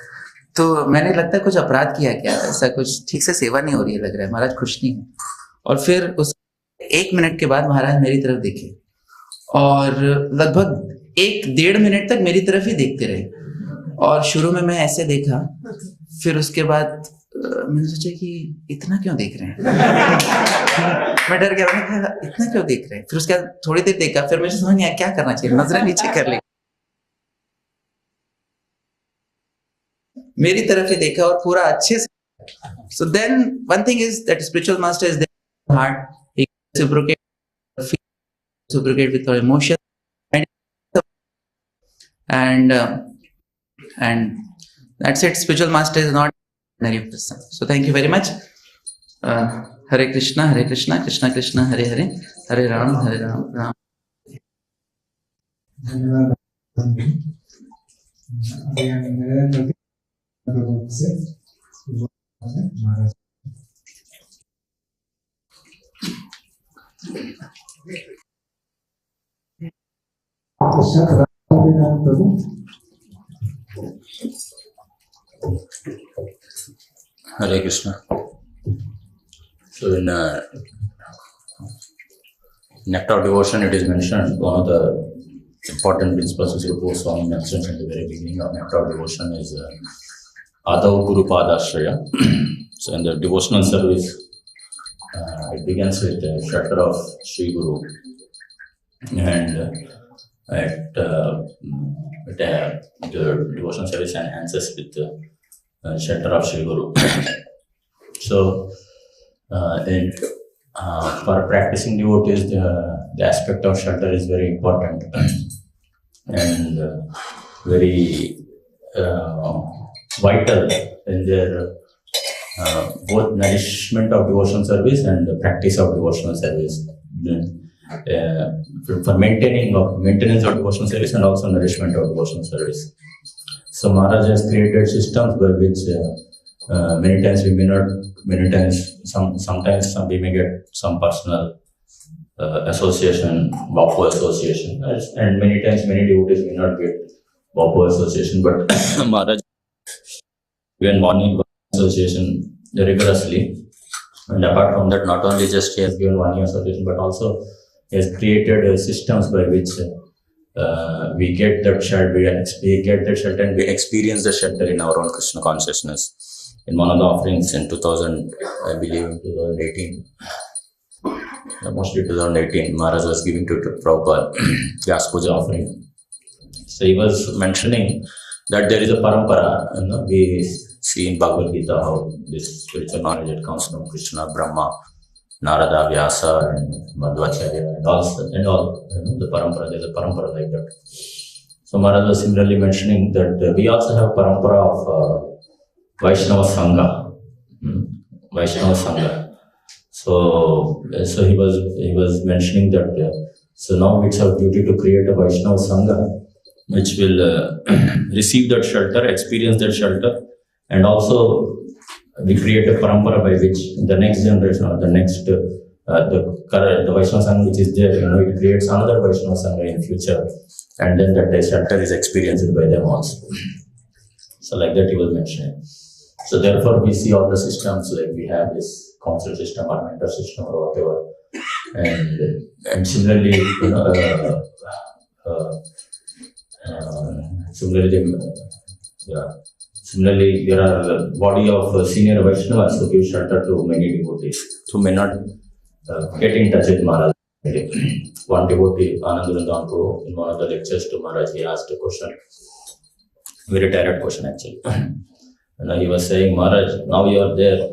Speaker 5: तो मैंने लगता है कुछ अपराध किया क्या, ऐसा कुछ ठीक से सेवा नहीं हो रही है लग रहा है, महाराज खुश नहीं है। और फिर उस 1 मिनट के बाद महाराज मेरी तरफ देखे और लगभग 1-1.5 मिनट तक मेरी तरफ ही देखते रहे। और शुरू में मैं ऐसे देखा, फिर उसके बाद मैंने सोचा कि इतना क्यों देख रहे हैं मैं डर गया, मैंने कहा इतना क्यों देख रहे हैं। फिर उसके बाद थोड़ी देर देखा, फिर मुझे समझ नहीं आया क्या करना चाहिए, नजरें नीचे कर ली, मेरी तरफ ही देखा और पूरा अच्छे से। So then one thing is that spiritual master is there heart, he reciprocate with our emotion and that's it. Spiritual master is not ordinary person. So thank you very much. Hare Krishna, Krishna Krishna, Hare Hare, Hare Ram, Ram.
Speaker 2: धन्यवाद। महाराज Krishna Radhanath Prabhu.
Speaker 6: Hare Krishna. So in Nectar of Devotion, it is mentioned one of the important principles which Rupa Swami mentioned at the very beginning of Nectar of Devotion is Adav Guru Padashraya. So in the devotional service, it begins with the shelter of Sri Guru, and the devotional service enhances with the shelter of Sri Guru. So, for practicing devotees, the aspect of shelter is very important and very vital in their both nourishment of devotional service and the practice of devotional service. For maintenance of devotional service and also nourishment of devotional service. So Maharaj has created systems by which many times we may not, sometimes we may get some personal association, Bapu association, and many times many devotees may not get Bapu association, but Maharaj given morning association rigorously. And apart from that, not only just he has given one year association, but also he has created systems by which we get that shelter, we get that shelter, and we experience the shelter in our own Krishna consciousness. In one of the offerings in 2000, I believe in 2018, mostly 2018, Maharaj was giving to Prabhupada VyasPuja offering. So he was mentioning that there is a parampara, we see in Bhagavad Gita how this spiritual knowledge that comes from Krishna, Brahma, Narada, Vyasa, and Madhvacharya, and all, the parampara, there's a parampara like that. So Maharaj was similarly mentioning that we also have parampara of Vaishnava Sangha. Vaishnava Sangha. So he was mentioning that so now it's our duty to create a Vaishnava Sangha which will receive that shelter, experience that shelter, and also we create a parampara by which the next generation or the next the Vaishnava Sangha which is there, it creates another Vaishnava Sangha in future, and then that the shelter is experienced by them also. So like that he was mentioning. So therefore we see all the systems, like we have this council system or mentor system or whatever, and similarly, similarly there are a body of senior Vaishnavas who give shelter to many devotees who may not get in touch with Maharaj. One devotee, Anandurandhan Guru, in one of the lectures to Maharaj, he asked a question, very direct question actually. And he was saying, Maharaj, now you are there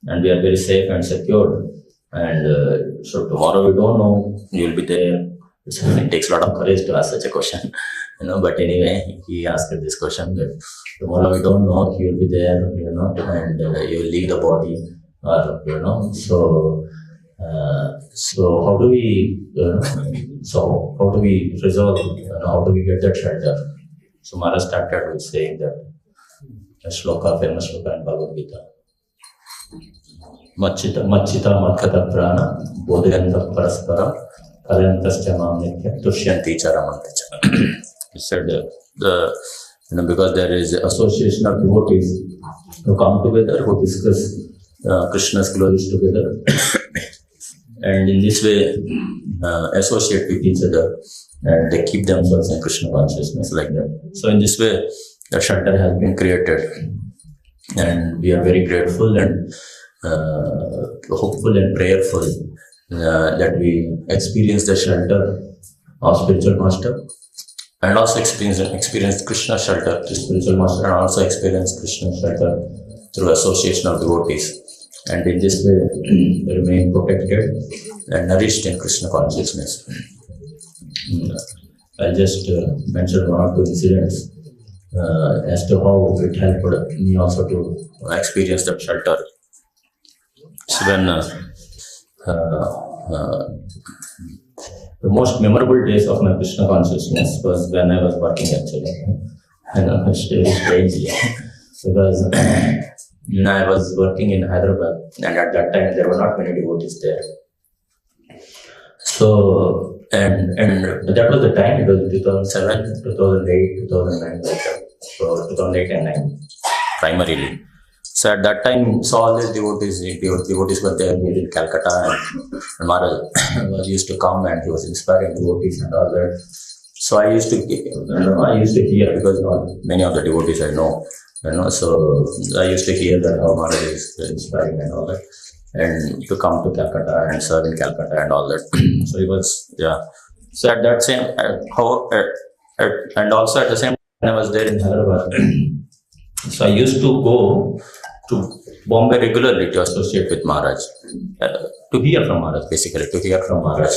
Speaker 6: and we are very safe and secure, and so tomorrow we don't know you will be there. It takes a lot of courage to ask such a question, but anyway, he asked this question that tomorrow we don't know you will be there, and you will leave the body, or, so how do we, how do we resolve, how do we get that shelter? So Maharaj started with saying that a shloka, famous shloka in Bhagavad Gita. Machita Madhkata Prana Bodhayanta Paraspara Kalyantascha Mamnitya Tushyanti Charamantacha. He said because there is association of devotees who come together, who discuss Krishna's glories together, and in this way associate with each other, and they keep themselves in Krishna consciousness like that. So in this way, the shelter has been created, and we are very grateful and hopeful and prayerful that we experience the shelter of spiritual master, and also experience Krishna shelter through spiritual master, and also experience Krishna shelter through association of devotees, and in this way remain protected and nourished in Krishna consciousness. I'll just mention one or two incidents as to how it helped me also to experience that shelter. So when the most memorable days of my Krishna consciousness was when I was working actually. It's very strangely because I was working in Hyderabad, and at that time there were not many devotees there. So and that was the time. It was 2007, 2008, 2009, like that. So 2008 and 9 primarily. So at that time, so all these devotees were there in Calcutta, and Maharaj was used to come and he was inspiring devotees and all that. So I used to hear, because many of the devotees I know, so I used to hear that how Maharaj is inspiring and all that, and to come to Calcutta and serve in Calcutta and all that. So it was, yeah. So at that same, and also at the same time, when I was there in Hyderabad, so I used to go to Bombay regularly to associate with Maharaj, to hear from Maharaj, basically, to hear from Maharaj.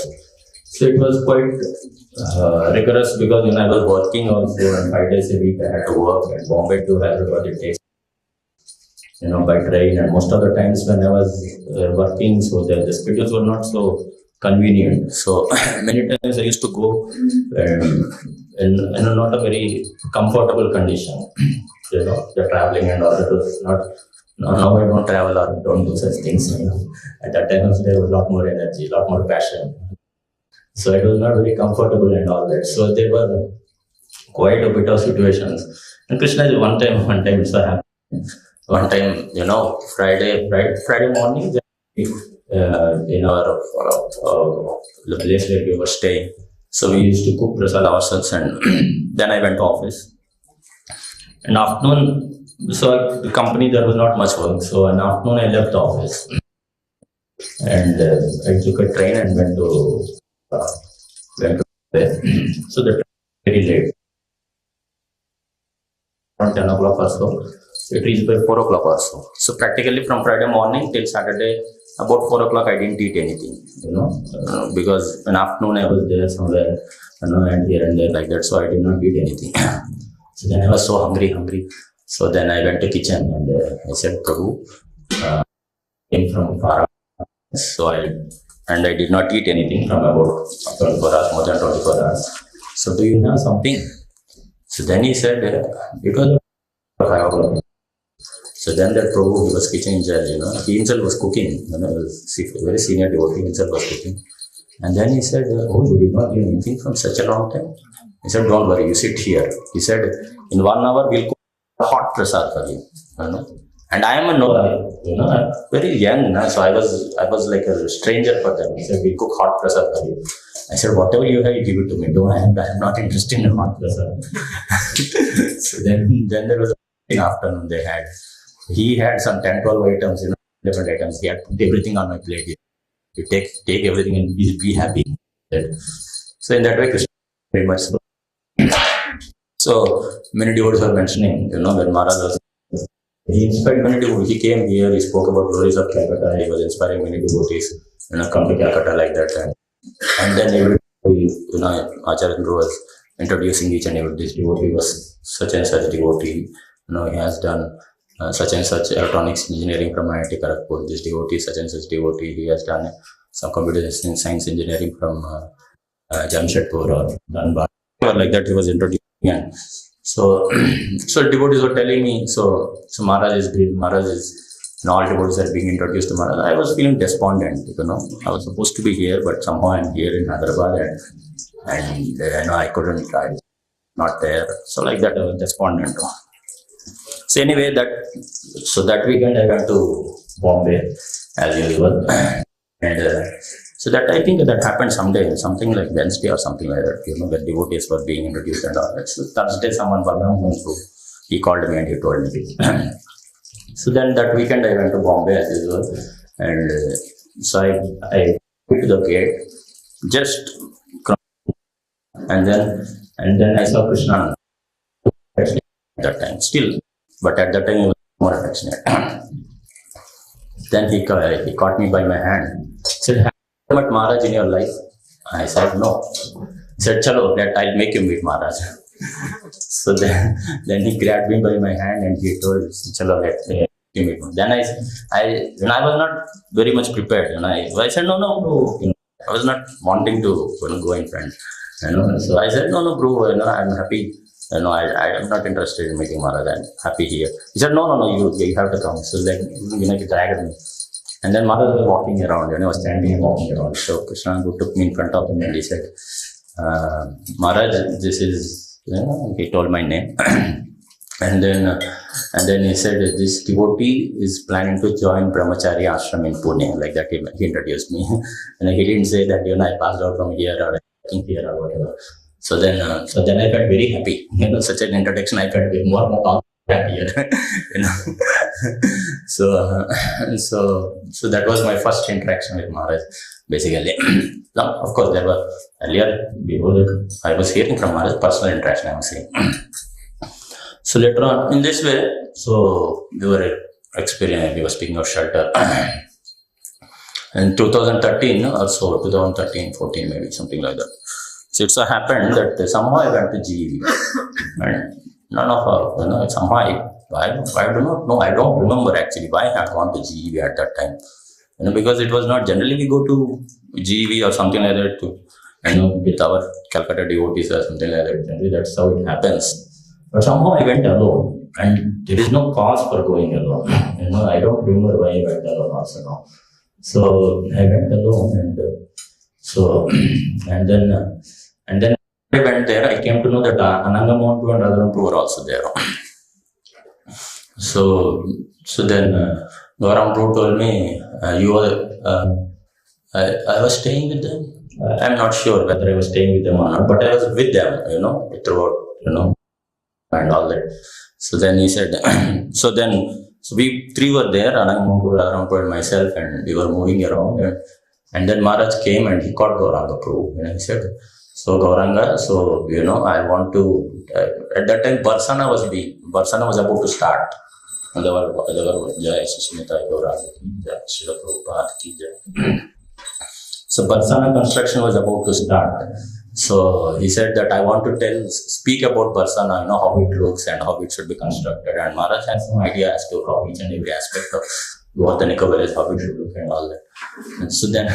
Speaker 6: So it was quite rigorous, because when I was working also, and 5 days a week I had to work, and Bombay to Hyderabad it takes, by train, and most of the times when I was working, so the schedules were not so convenient. So many times I used to go in not a very comfortable condition. The traveling and all that was not. Now I don't travel or don't do such things. At that time there was a lot more energy, a lot more passion. So it was not very comfortable and all that. So there were quite a bit of situations. And Krishna, one time so happened. One time, Friday morning, in our the place where we were staying. So we used to cook prasad ourselves, and then I went to office. In afternoon, so the company there was not much work. So in afternoon I left the office, and I took a train and went to there. So the train was very late, around 10 o'clock or so. It reached by 4 o'clock or so. So practically from Friday morning till Saturday, about 4 o'clock I didn't eat anything, because in afternoon I was there somewhere, and here and there like that. So I did not eat anything. So then I was so hungry. So then I went to kitchen and I said, Prabhu, came from far. So I did not eat anything from about 24 hours, more than 24 hours. So do you have something? So then he said, it was 5 o'clock. So then that Prabhu, he was kitchen in charge, he himself was cooking, was very senior devotee, himself was cooking. And then he said, oh, you did not eat anything from such a long time? He said, don't worry, you sit here. He said, in 1 hour we'll cook hot prasad for you, And I am I'm very young, so I was like a stranger for them. He said, we'll cook hot prasad for you. I said, whatever you have, you give it to me. I'm not interested in hot prasad. So then there was an afternoon he had some 10, 12 items, different items. He had put everything on my plate. You take everything and be happy. So in that way, Krishna very much so. So many devotees were mentioning, when Maharaj was, he inspired many devotees. He came here, he spoke about glories of Calcutta, he was inspiring many devotees, come to Calcutta like that. And then everybody, Acharya was introducing each and every devotee was such and such devotee, he has done such and such electronics engineering from IIT Kharagpur, this devotee, such and such devotee, he has done some computer science engineering from Jamshedpur or Dhanbad, or like that he was introducing. And so devotees were telling me, so Maharaj is, all devotees are being introduced to Maharaj. I was feeling despondent, I was supposed to be here, but somehow I'm here in Hyderabad, and I couldn't, I'm not there. So like that I was despondent. So anyway, that weekend I went to Bombay as usual, and so that I think that happened something like Wednesday or something like that, where devotees were being introduced and all that. So Thursday someone went through, he called me and he told me. So then that weekend I went to Bombay as usual, and so I went to the gate, just and then I saw Krishna at that time still. But at that time, he was more affectionate. Then he caught me by my hand. He said, have you met Maharaj in your life? I said, no. He said, chalo, I'll make you meet Maharaj. So then he grabbed me by my hand and he told, chalo, let me meet him. Then I was not very much prepared. I said, no, bro. I was not wanting to go in front. So I said, no, bro, I'm happy. I am not interested in meeting Maharaj. I'm happy here. He said, no, you have to come. So he dragged me. And then Maharaj was walking around, was standing and walking around. So Krishna took me in front of him and he said, Maharaj, this is, he told my name. And then he said, this devotee is planning to join Brahmachari ashram in Pune. Like that, he introduced me. And he didn't say that, I passed out from here or working here or whatever. So then I felt very happy. Such an introduction, I felt more happier. So that was my first interaction with Maharaj, basically. Now, of course, there were earlier before I was hearing from Maharaj, personal interaction, I was saying. So later on, in this way, so we were speaking of shelter. In 2013, also 2013, 14 maybe, something like that. So it so happened that somehow I went to GEV. And none of us, somehow I do not know, I don't remember actually why I had gone to GEV at that time. Because it was not generally we go to GEV or something like that to, with our Calcutta devotees or something like that. Generally that's how it happens. But somehow I went alone, and there is no cause for going alone. I don't remember why I went alone also now. So I went alone, and then I went there. I came to know that Anangamontu and Radhanath were also there. So then Gaurampu told me, I was staying with them. I'm not sure whether I was staying with them or not, but I was with them, throughout, and all that. So then he said, so we three were there, Anangamontu, Radhanath, and myself, and we were moving around. And then Maharaj came and he caught Gauranga Prabhu. He said, so Gauranga, so I want to. At that time, Barsana was about to start. So Barsana construction was about to start. So he said that I want to speak about Barsana, how it looks and how it should be constructed. And Maharaj has some idea as to how each and every aspect of Vardhanika village, how it should look and all that. And so then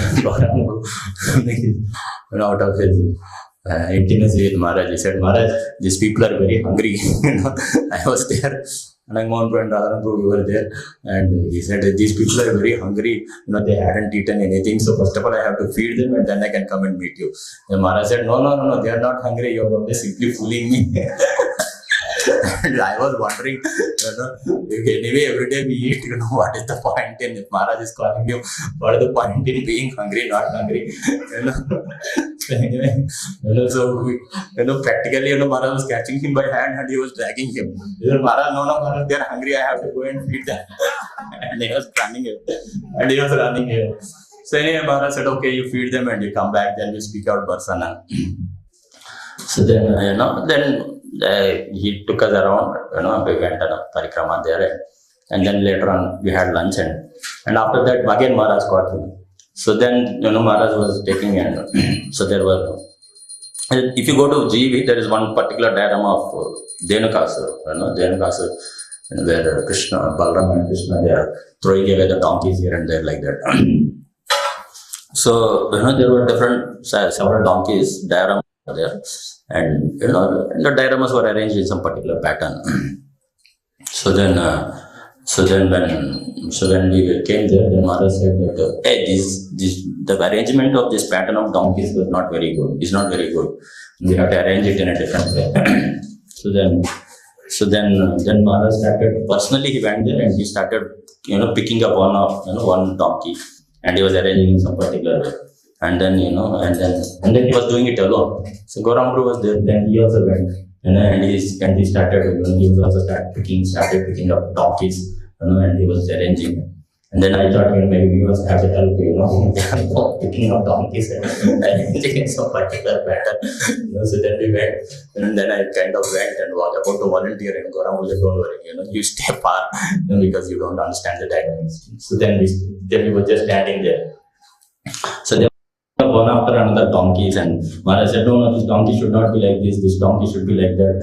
Speaker 6: out of his intimacy with Maharaj, he said, Maharaj, these people are very hungry. I was there. Anangamontu and Radhanath, we were there, and he said that these people are very hungry. They hadn't eaten anything. So first of all, I have to feed them, and then I can come and meet you. And Maharaj said, no, they are not hungry. You are only simply fooling me. And I was wondering, anyway, every day we eat, what is the point in, if Maharaj is calling you, what is the point in being hungry, not hungry? So anyway, practically, Maharaj was catching him by hand and he was dragging him. He said, Maharaj, no, Maharaj, they are hungry, I have to go and feed them. And he was running here. So anyway, Maharaj said, okay, you feed them and you come back, then you speak out Barsana. So then, he took us around, we went on a parikrama there, and then later on we had lunch, and after that again Maharaj caught me. So then Maharaj was taking, and so there were, if you go to GV, there is one particular diagram of Dhenukasur, where Krishna, Balaram and Krishna, they are throwing away the donkeys here and there like that. So there were several donkeys diagram there, and the diagrams were arranged in some particular pattern. So then when we came there, then Maharaj said that the arrangement of this pattern of donkeys was not very good. It's not very good. We have to arrange it in a different way. So then Maharaj started personally. He went there and he started picking up one donkey, and he was arranging in some particular way. And then he was doing it alone. So Gaurampu was there. Then he also went, and he started. He was also started picking up donkeys, and he was arranging. And then I thought maybe we must have to help, picking up donkeys and arranging in some particular pattern. So then we went, and then I kind of went and was about to volunteer. And Gaurampu said, "Don't worry, you stay far, because you don't understand the dynamics." So then we were just standing there. So they one after another donkeys, and Maharaj said, no, this donkey should not be like this donkey should be like that,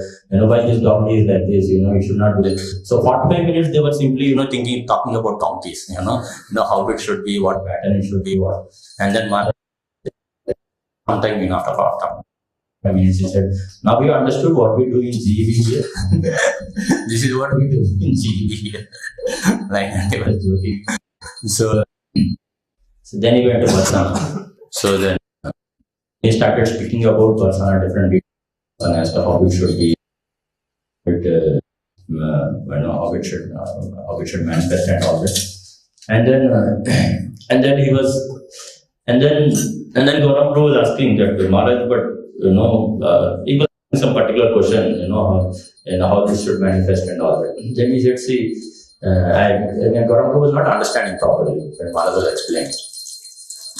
Speaker 6: why this donkey is like this, it should not be like. So 45 minutes they were simply, talking about donkeys, how it should be, what pattern it should be, what. And then Maharaj, sometime after 45 minutes, he said, now you understood what we do in GEV here. This is what we do in GEV here. Like, they were joking. So So then he went to Barsana. So then he started speaking about Barsana, different details as to how it should be, how it should manifest and all that. And then he was, and then Gaurav Bro was asking that Maharaj, but he was asking some particular question, how this should manifest and all that. Then he said, see, Gaurav Bro was not understanding properly when Maharaj was explaining.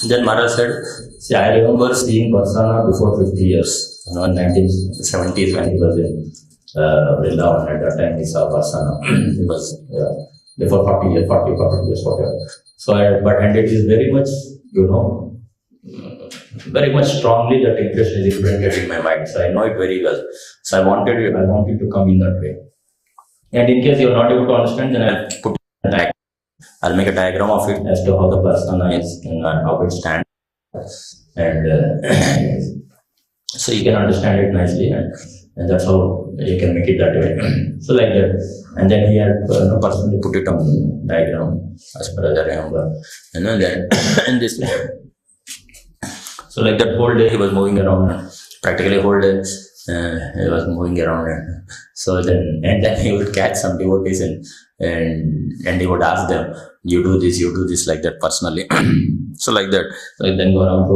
Speaker 6: Then Maharaj said, see, I remember seeing Barsana before 50 years, in 1970s when he was in Vrindavan. At that time he saw Barsana. He was before 40 years, whatever. So, and it is very much, very much strongly that impression is imprinted in my mind. So I know it very well. So I wanted to come in that way. And in case you are not able to understand, then I'll put a diagram. I'll make a diagram of it as to how the Barsana is and how it stands. And so you can understand it nicely, and that's how you can make it that way. So like that. And then he had personally put it on diagram as far as I remember. And then in this way. So like that whole day he was moving around, practically whole day he was moving around. So then he would catch some devotees and he would ask them, you do this like that personally. So like that. So then Gaurav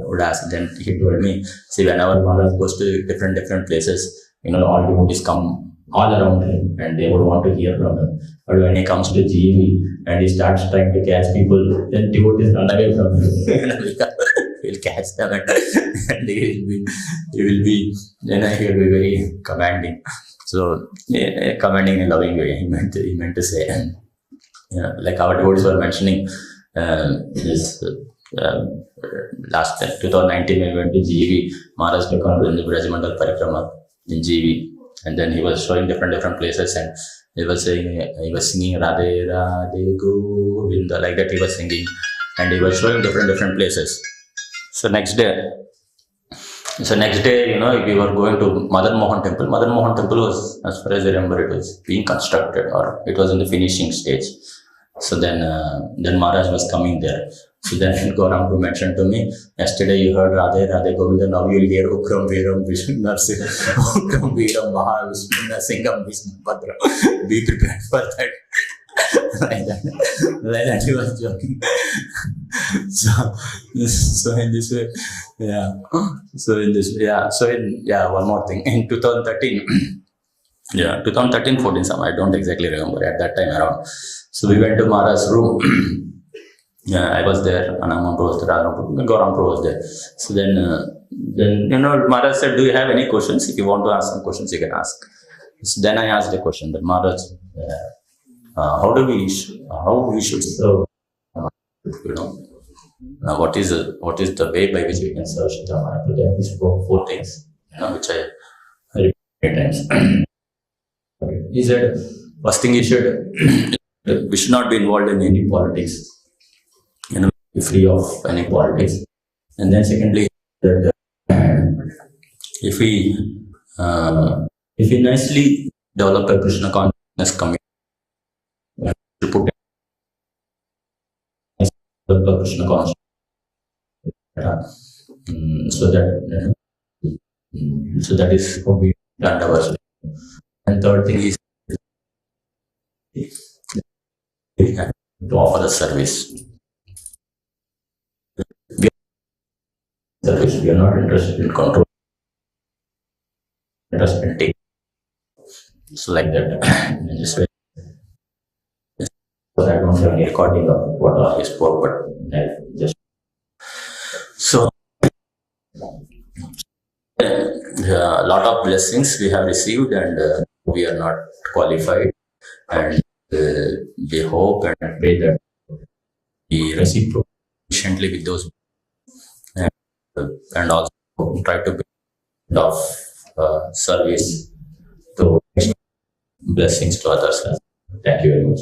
Speaker 6: would ask, then he told me, see, whenever Maharaj goes to different places, all devotees come all around him and they would want to hear from him. But when he comes to GV and he starts trying to catch people, then devotees run away from him. He'll catch them and he will be very commanding. So commanding in a loving way. He meant to say, like our devotees were mentioning this last 2019 when we went to GV, Maharaj took on the Brajamandal Parikrama in GV, and then he was showing different places, and he was singing Radhe Radhe Govinda, like that he was singing, and he was showing different places. So next day, we were going to Madan Mohan Temple. Madan Mohan Temple was, as far as I remember, it was being constructed, or it was in the finishing stage. So then Maharaj was coming there. So then Gaurav mentioned to me, yesterday you heard Radhe Radhe Govinda, now you will hear Ukram Veeram Vishnu Narsingh, Ukram Veeram Maha Vishnu Narsingam Vishnu Bhadra. Be prepared for that. like that he was joking. So in this way, one more thing. In 2013, 2013-14, some I don't exactly remember at that time around. So we went to Maharaj's room. I was there, Anamam was there, Gaurav was there. So then Maharaj said, do you have any questions? If you want to ask some questions, you can ask. So then I asked a question that Maharaj, how we should serve, what is the way by which we can serve Shri Maharaj? Then he spoke 4 things, which I repeated many times. He said, first thing we should not be involved in any politics, be free of any politics. And then secondly, that if we nicely develop a Krishna consciousness community, put a Krishna consciousness, so that is how we done our. And third thing is we have to offer the service. We are not interested in control, interested in taking. So like that. In this way, I don't have any recording of what all he spoke, but I just so a lot of blessings we have received, and we are not qualified, and we hope and pray that we reciprocate patiently with those, and also try to build of service to blessings to others. Thank you very much.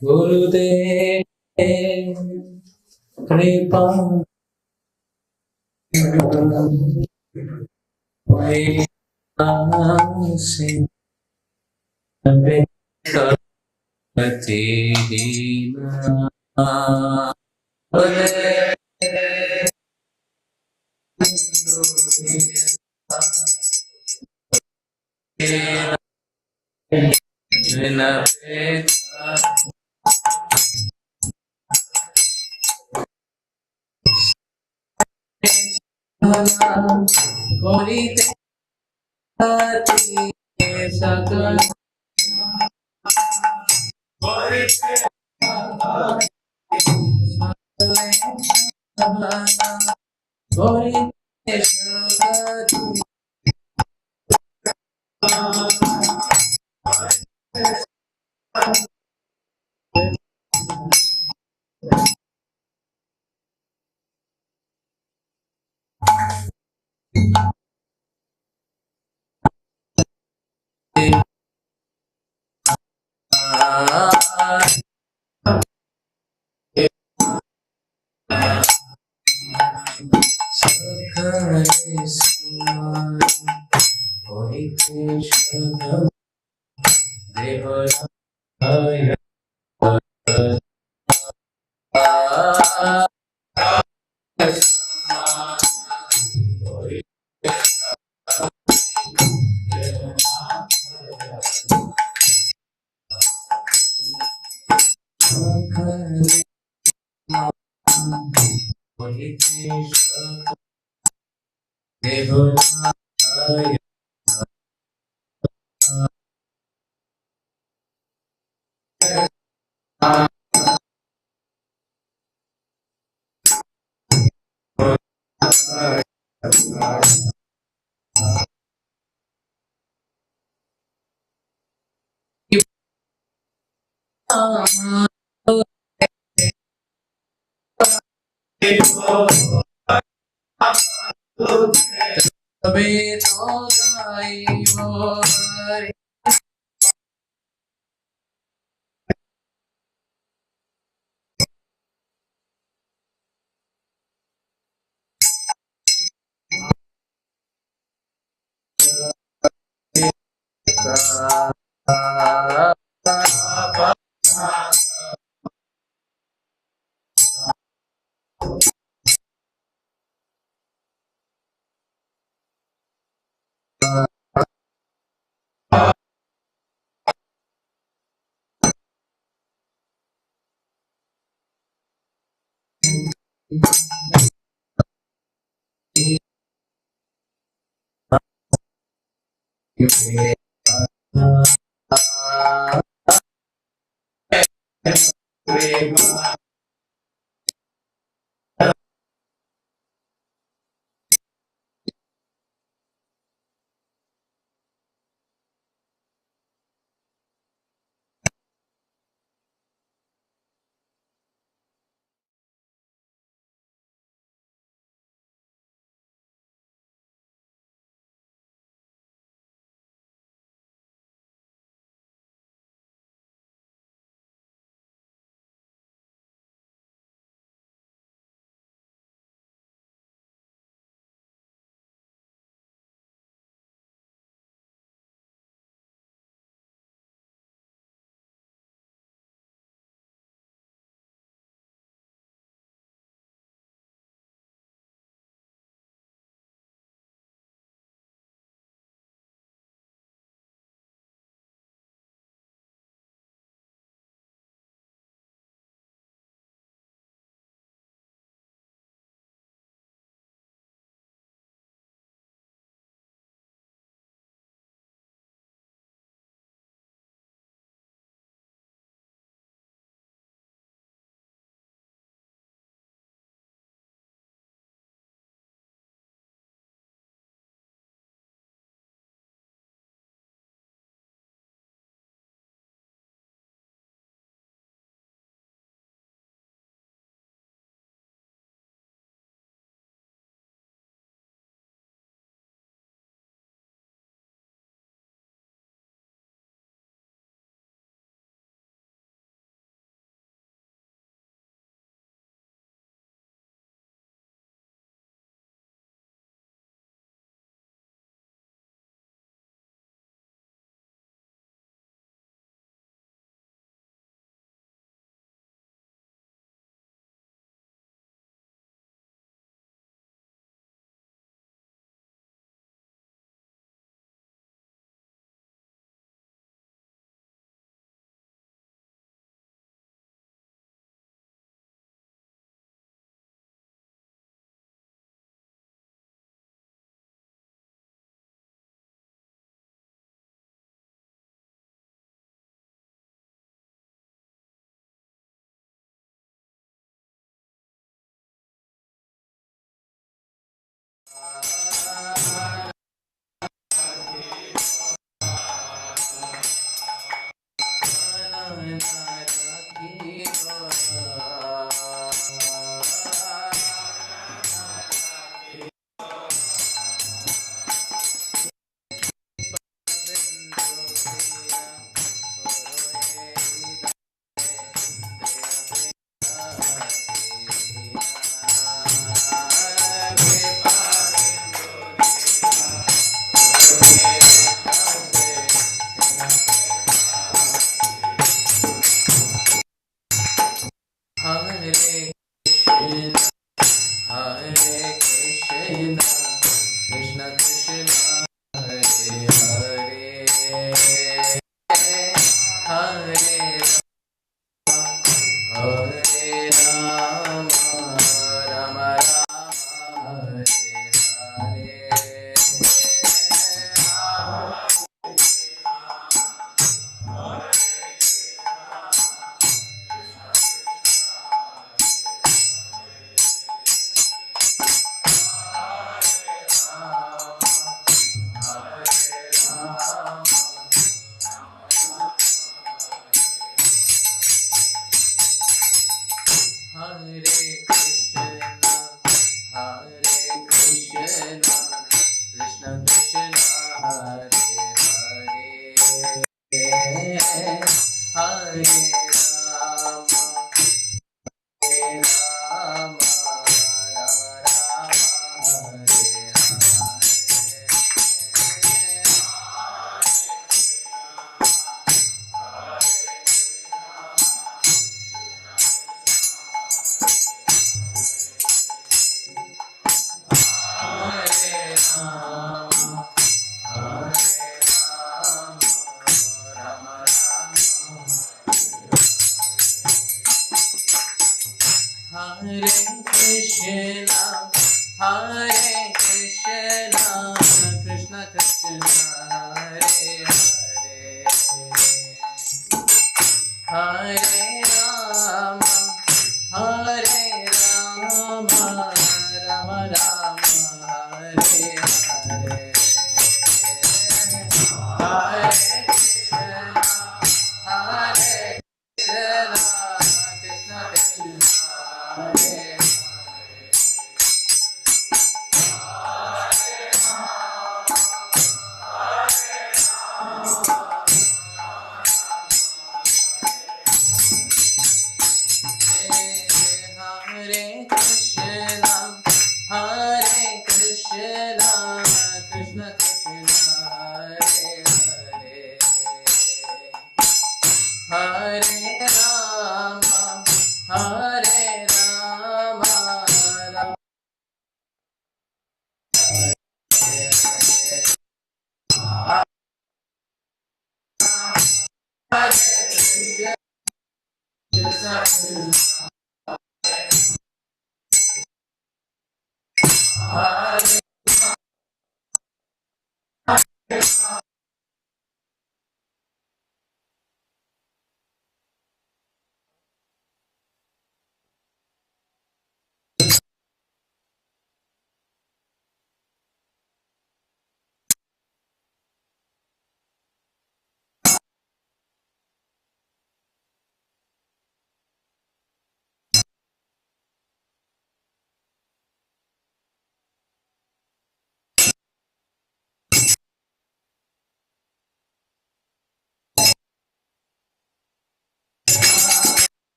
Speaker 2: Gurudev Kripa Singh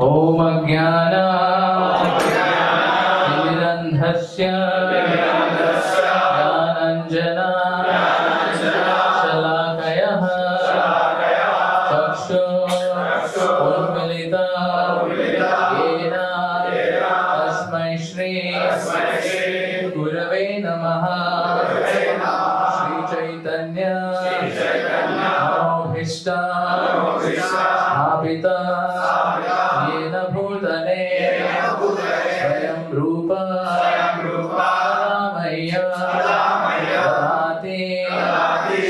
Speaker 7: ओम ज्ञानाञ्जनस्य ज्ञानाञ्जना शलाकयः चक्षुरुन्मीलितं येन तस्मै श्री गुरवे नमः। श्री चैतन्य स्थापिता येन भूतले स्वयं रूप ददाति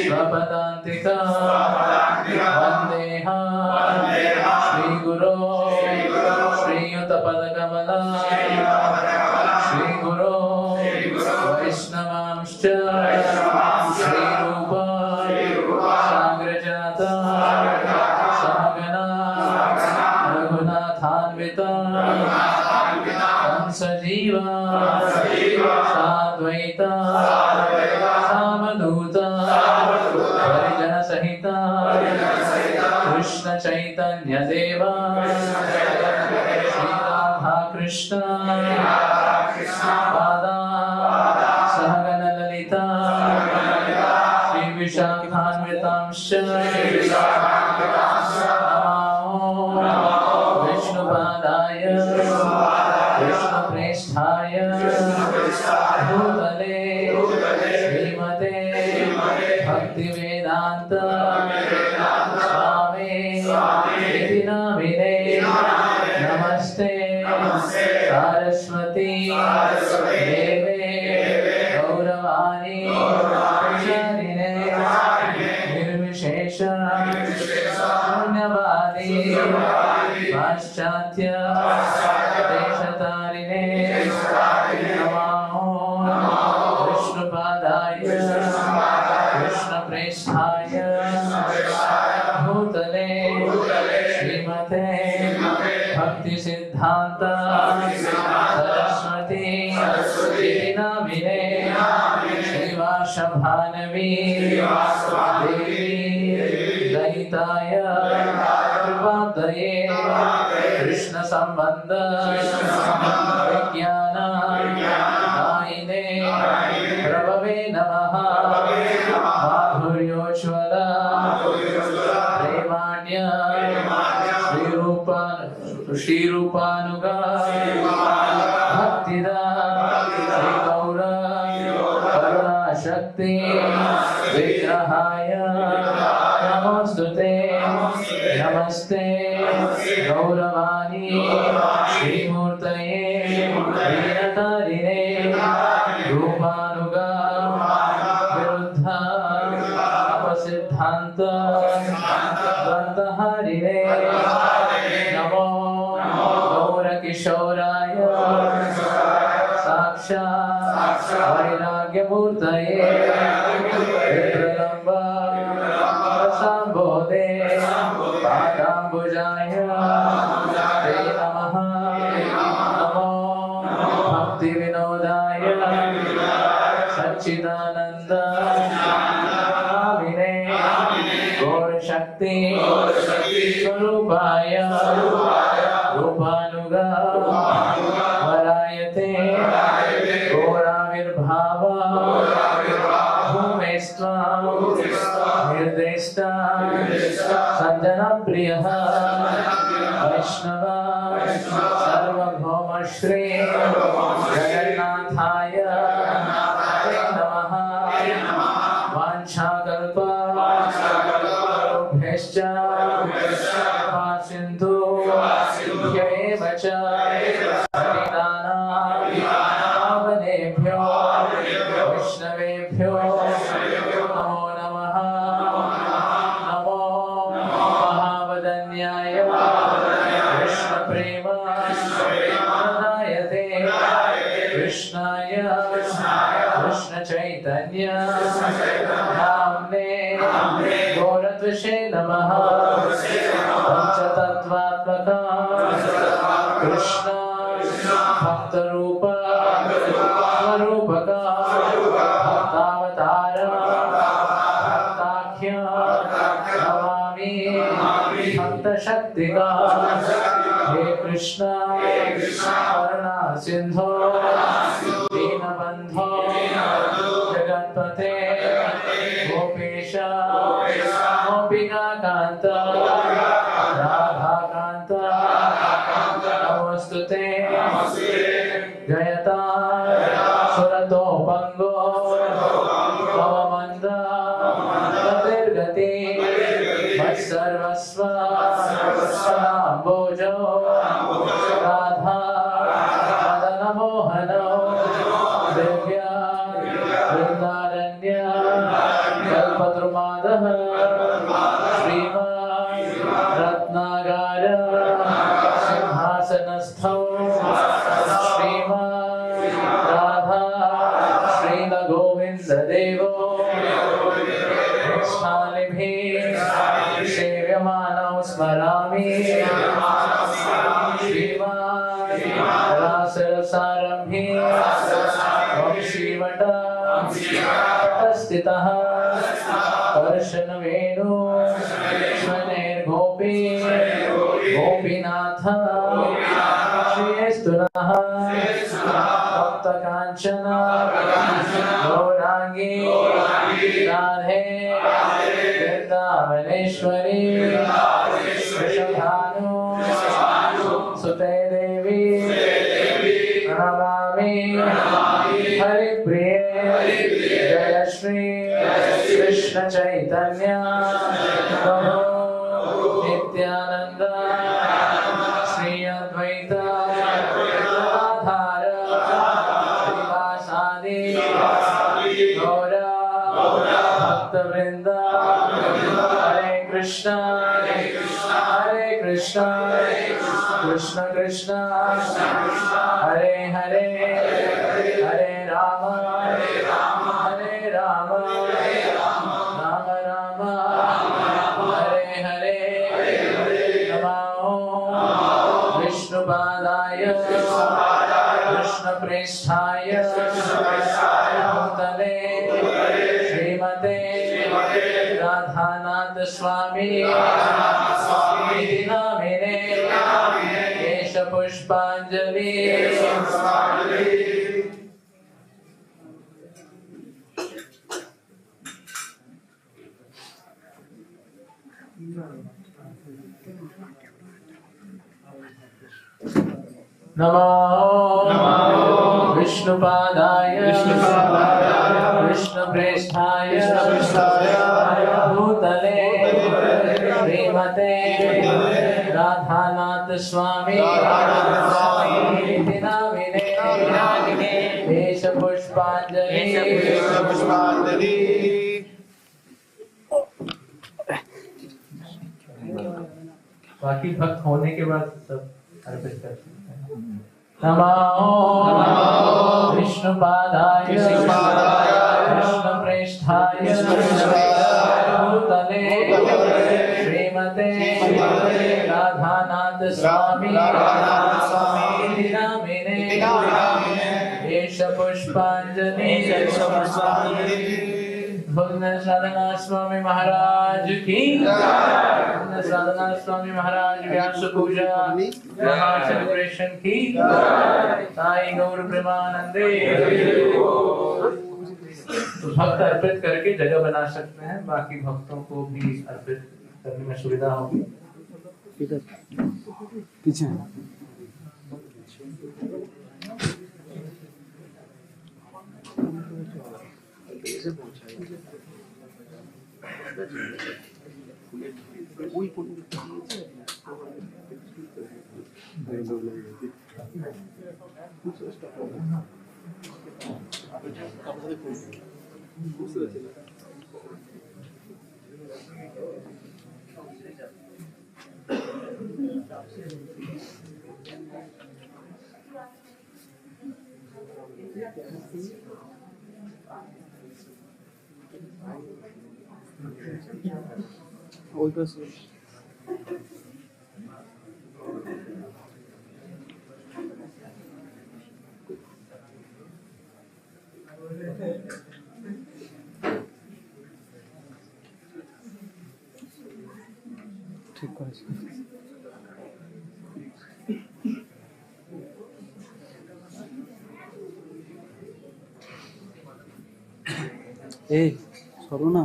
Speaker 7: स्वपदान्तिकं वन्देऽहं श्रीगुरो श्रीयुतपदकमलं श्रीगुरो वैष्णवांश्च श्रीरूपं साग्रजातं सहगना रघुनाथान्वितं सजीवा साद्वैता सावधूता परिजनसहिता कृष्ण चैतन्य देवा श्री राधा कृष्ण पादा सहगन ललिता श्री विशाखान्वितांश्च विष्णुपादाय कृष्णप्रेष्ठाय भूतले श्रीमते भक्तिवेदान्त स्वामी इति नामिने नमस्ते सारस्वती देवे गौरवाणी प्रचारिणे निर्विशेष शून्यवादी पाश्चात्य देशतारिणे नमो विष्णुपादाय कृष्णप्रेष्ठाय भूतले श्रीमते भक्तिसिद्धान्त सरस्वती इति नामिने श्रीवासभानवी देवी दयिताय कृपादये कृष्ण संबंध विज्ञान दायिने प्रभवे नमः। माधुर्योज्वल प्रेमाण्य श्रीरूपानुगा भक्तिदा श्रीगौर करुणाशक्ति विग्रहाय नमोस्तुते नमस्ते गौरवाणी श्रीमूर्तये वीरतारिणे रूपानुगा विरुद्ध अपसिद्धान्त ग्रन्थहरिणे नमो गौरकिशोराय साक्षात् वैराग्यमूर्तये विप्रलम्ब प्रसम्बोधे पादाम्बुजाय ते नमः। नमो भक्तिविनोदाय सच्चिदानन्द नामिने गौरशक्ति स्वरूपाय रूपानुगा वरायते गौराविर्भाव भूमेस्त्वां निर्देष्टा सज्जनप्रियः वैष्णव सर्वभौमश्री जगन्नाथाय ते नमः। वाञ्छाकल्पतरुभ्यश्च सिन्धु एव च पावनेभ्यो वैष्णवेभ्यो नमो नमः। नमो गौरत्विषे नमः पंचतत्वात्मका कृष्ण भक्तरूप स्वरूपका भक्तावतार भक्ताख्य नमामि भक्तशक्तिका हे कृष्ण करुणा सिंधो दीनबंधो जगत्पते गोपेश गोपिका कांत राधा कांत नमोस्तुते जयता सुरतो पंगो पवमंद गतिर्गति मत्सर्वस्व सदाम्बोजो राधा मदन मोहनो दिव्य वृंदारण्य कल्पद्रुमादः श्रीमद् रत्नागार सिंहासनस्थौ श्रीमद् राधा श्रीलगोविंद देवो स्मालिभिः सेव्यमानौ स्मरामि श्रीमद् रासरसारम्भे वंशीवटस्थितः कर्शनवेणु स्वनेर्गोपी गोपीनाथ श्रीस्तुनः तप्तकाञ्चन गौराङ्गी राधे वृन्दावनेश्वरी वृषभानु सुते देवी प्रणमामि हरिप्रिये जय श्री कृष्ण चैतन्य प्रभु नित्यानंद श्री अद्वैत गदाधर श्रीवासादि गौर भक्तवृंद हरे कृष्ण कृष्ण कृष्ण हरे हरे हरे राम राम राम हरे हरे नमो विष्णुपादाय कृष्णप्रेष्ठाय भूतले श्रीमते राधानाथ स्वामी नामिने केश पुष्पांजलि नमो विष्णुपादाय कृष्णप्रेष्ठाय भूतले श्रीमते राधानाथ स्वामी नामिने केश पुष्पांजलि बाकी भक्त होने के बाद सब अर्पित करते हैं। नमो विष्णुपादाय कृष्णप्रेष्ठाय भूतले श्रीमते राधानाथ स्वामी नामिने केश पुष्पांजलि भगवान राधानाथ स्वामी महाराज की भगवान राधानाथ स्वामी महाराज व्यासपूजा सेलिब्रेशन की साई गौर प्रेमानंदे। तो भक्त अर्पित करके जगह बना सकते हैं, बाकी भक्तों को भी अर्पित करने में सुविधा होगी।
Speaker 2: पीछे
Speaker 8: এই চলো না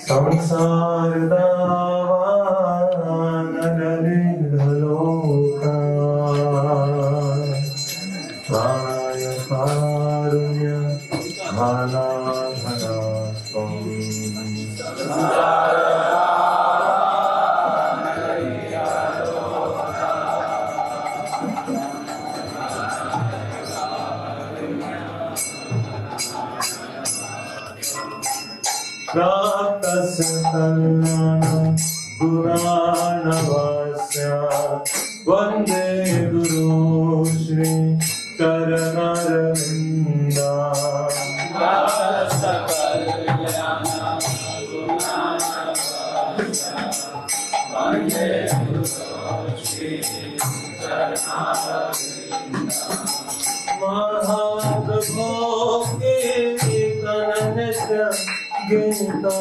Speaker 9: संसार दावानगलिलोका माय कारुण्य भानाभनास्त्वं प्राप्तस्य कल्याणं गुणानवास्य वन्दे गुरु श्री चरणारविन्दा महाप्रभो कीर्तन नित्य गीता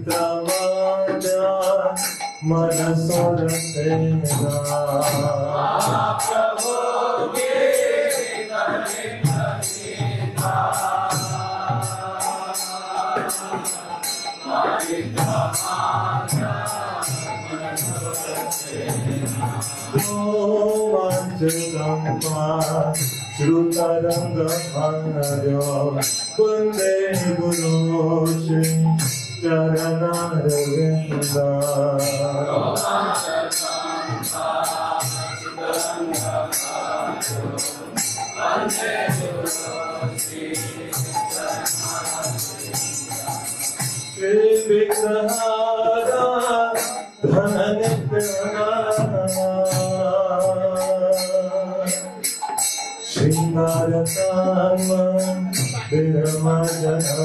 Speaker 9: वादित्रमाद्या मनसोर सेना श्रुतरंगभार्यो वन्दे गुरु श्री चरणारविन्दा श्री विग्रहारा धननित्यनाना श्रृंगारकाम विरमजनादो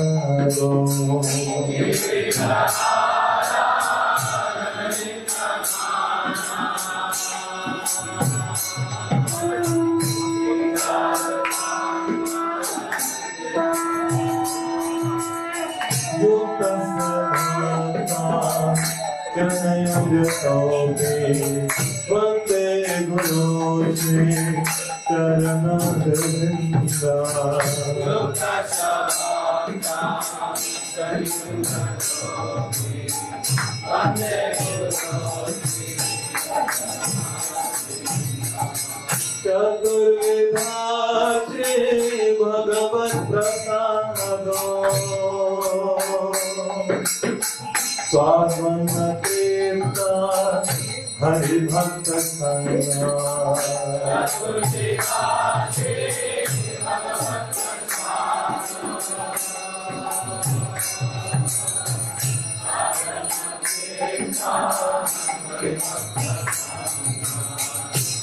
Speaker 9: वन्दे गुरु श्री चरणारविन्दा चतुर्विधा श्री भगवत् प्रसादो स्वात्मन्नतीर्था हरिभक्त संगा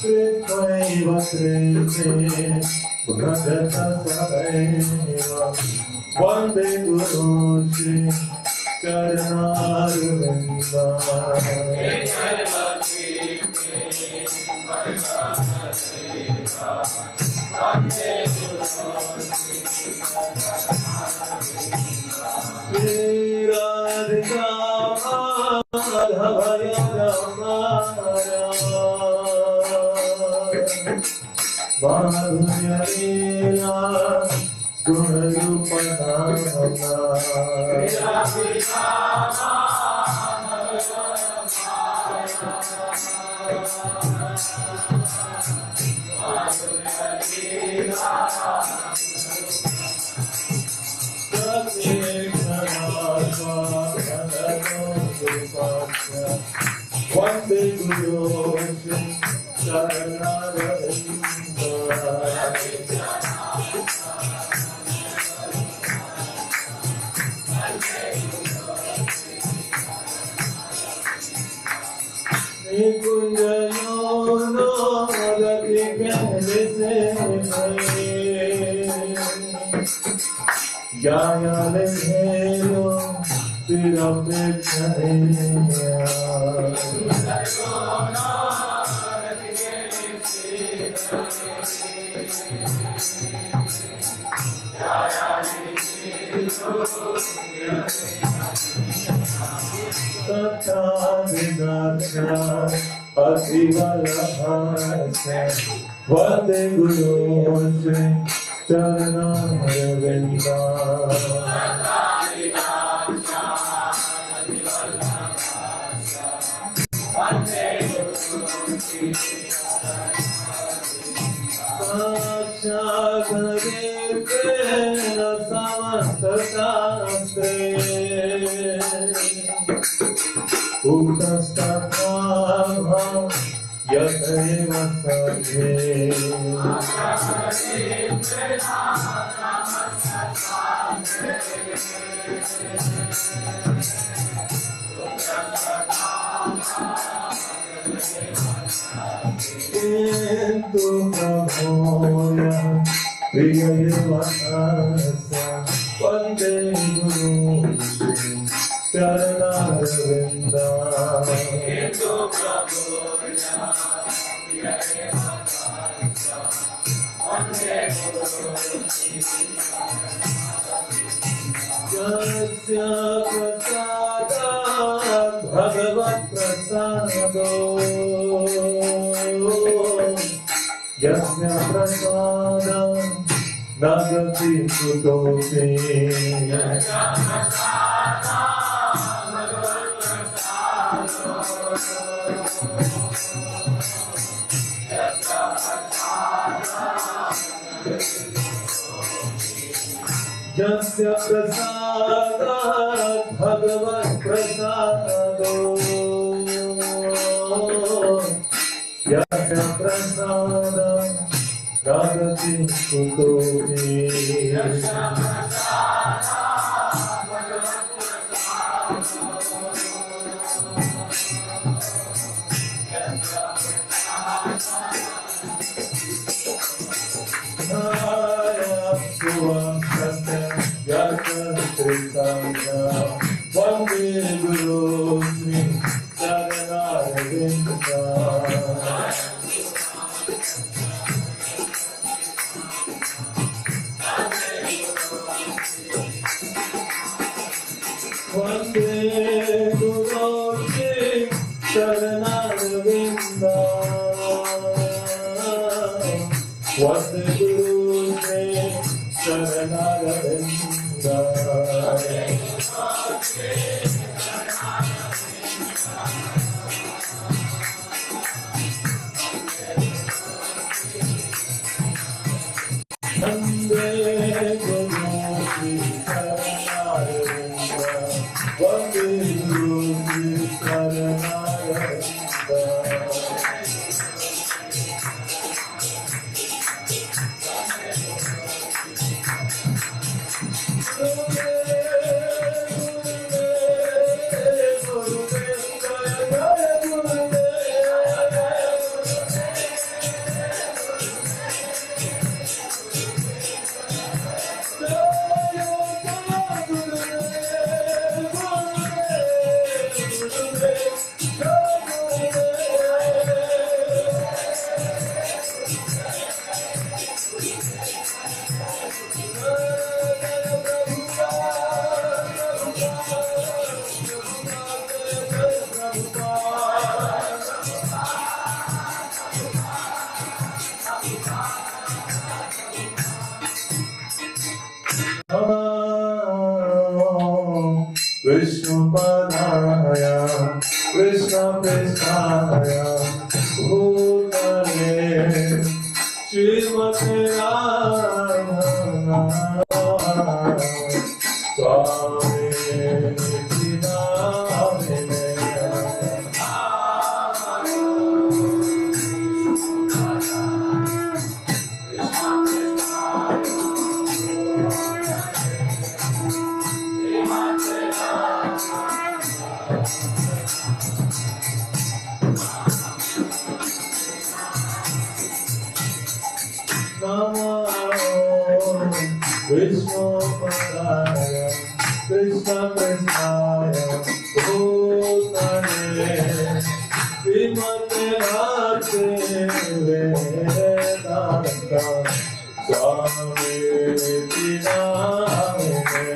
Speaker 9: कृत्वैव कृते भजत सदैव वन्दे गुरु श्री चरणारविन्दा श्रीराधिका माधवय माधुर्य लीला गुणरूपना वन्दे गुरु चरणारविन्दा Vande Guru Charana Bhagavad Prasado Yasya Prasada Nagati Kutote Yasya Prasada Bhagavad Prasado Yasya Prasada Nagati Kutote Vande Guru Sri Radhanath Vande Guru Sri Radhanath Vande Guru Sri Radhanath Vishnupadaya Krishna Prestaya Bhutale Srimati Radhanath Swami Nityanamine Vishnu Padaya Krishna Krishnaya Bhutale Srimate Bhakti Vedanta Swami Tinamine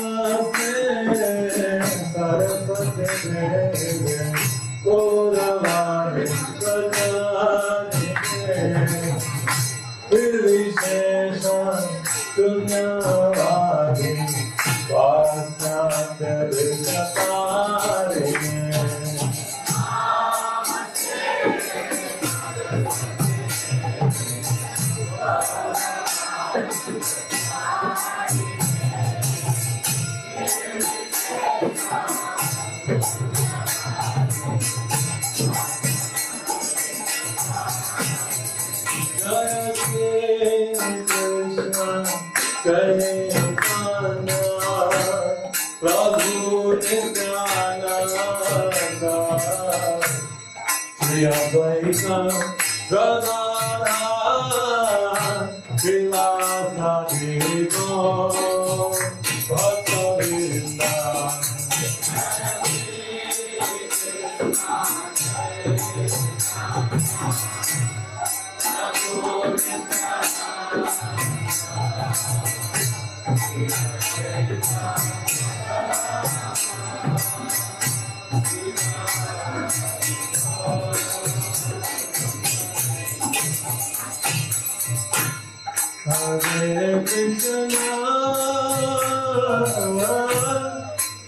Speaker 9: Namaste Saraswati Deve Gauravani Pradhanine Virvishesha Dunyavadi Vasnata Vishaparine Jaya Krishna Chaitanya Prabhu Nityananda Shri Advaita Radhanath Vilasadi Bhakta-vrinda Hare Krishna,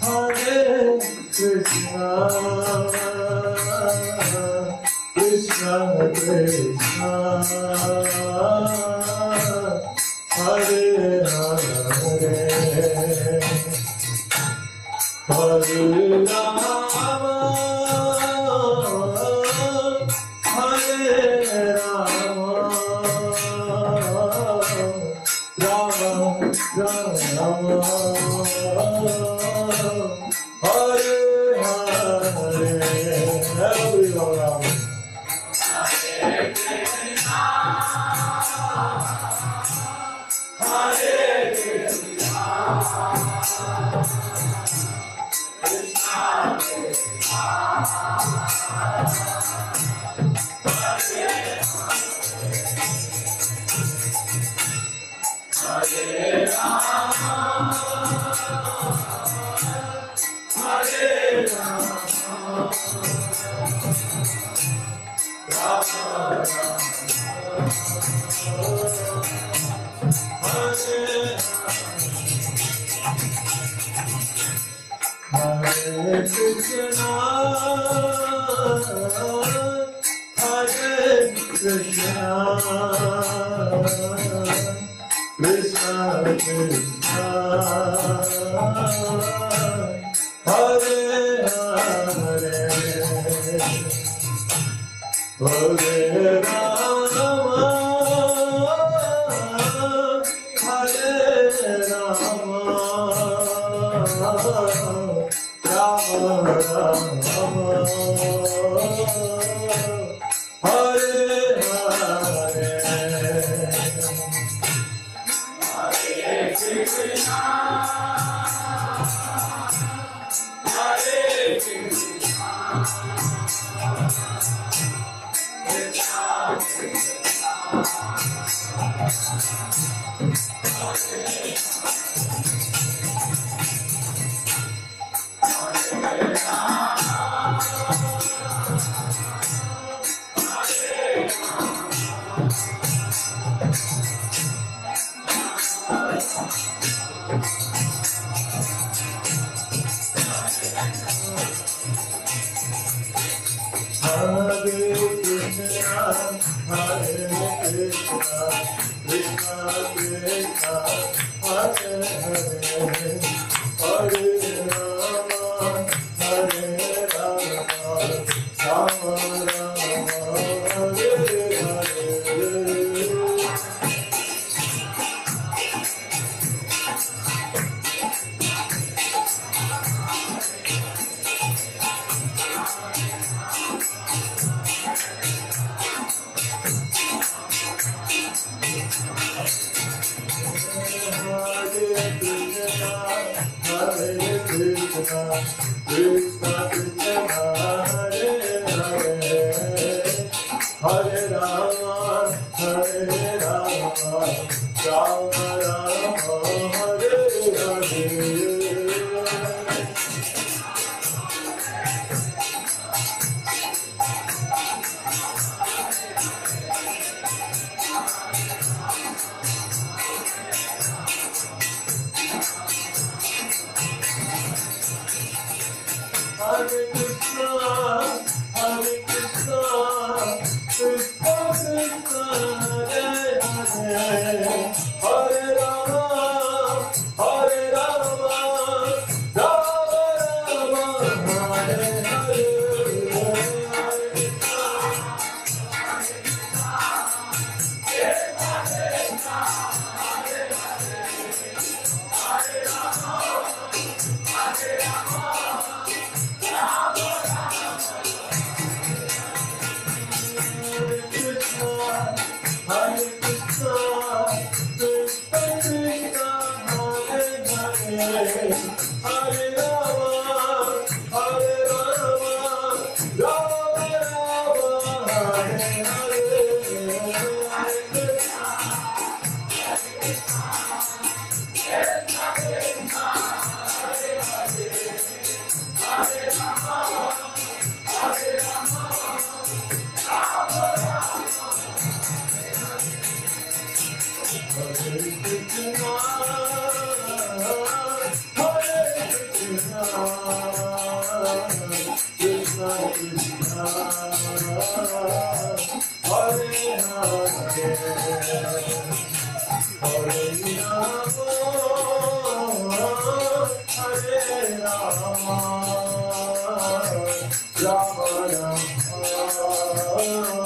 Speaker 9: Hare Krishna, Krishna Krishna, Hare Hare, Hare Rama, Hare Rama, Rama Rama, Hare Hare, everyone Rama. Hare Krishna, Hare Krishna, Krishna Krishna, Hare Hare, Hare Rama, Hare Rama, Rama Rama, Hare Hare, Hare Krishna, Hare Krishna, Hare Krishna, Hare Krishna, Krishna Krishna, Hare Hare, Krishna Krishna Hare Hare Hare Rama Hare Rama Rama Rama Hare Hare Hare Krishna, Krishna Krishna, Hare Hare, Hare Rama, Hare Rama, Rama Rama, Hare Hare, Hare Krishna, Krishna Krishna, Hare Hare, Hare Rama, Hare Rama, Rama Rama, Hare Hare, Rama Rama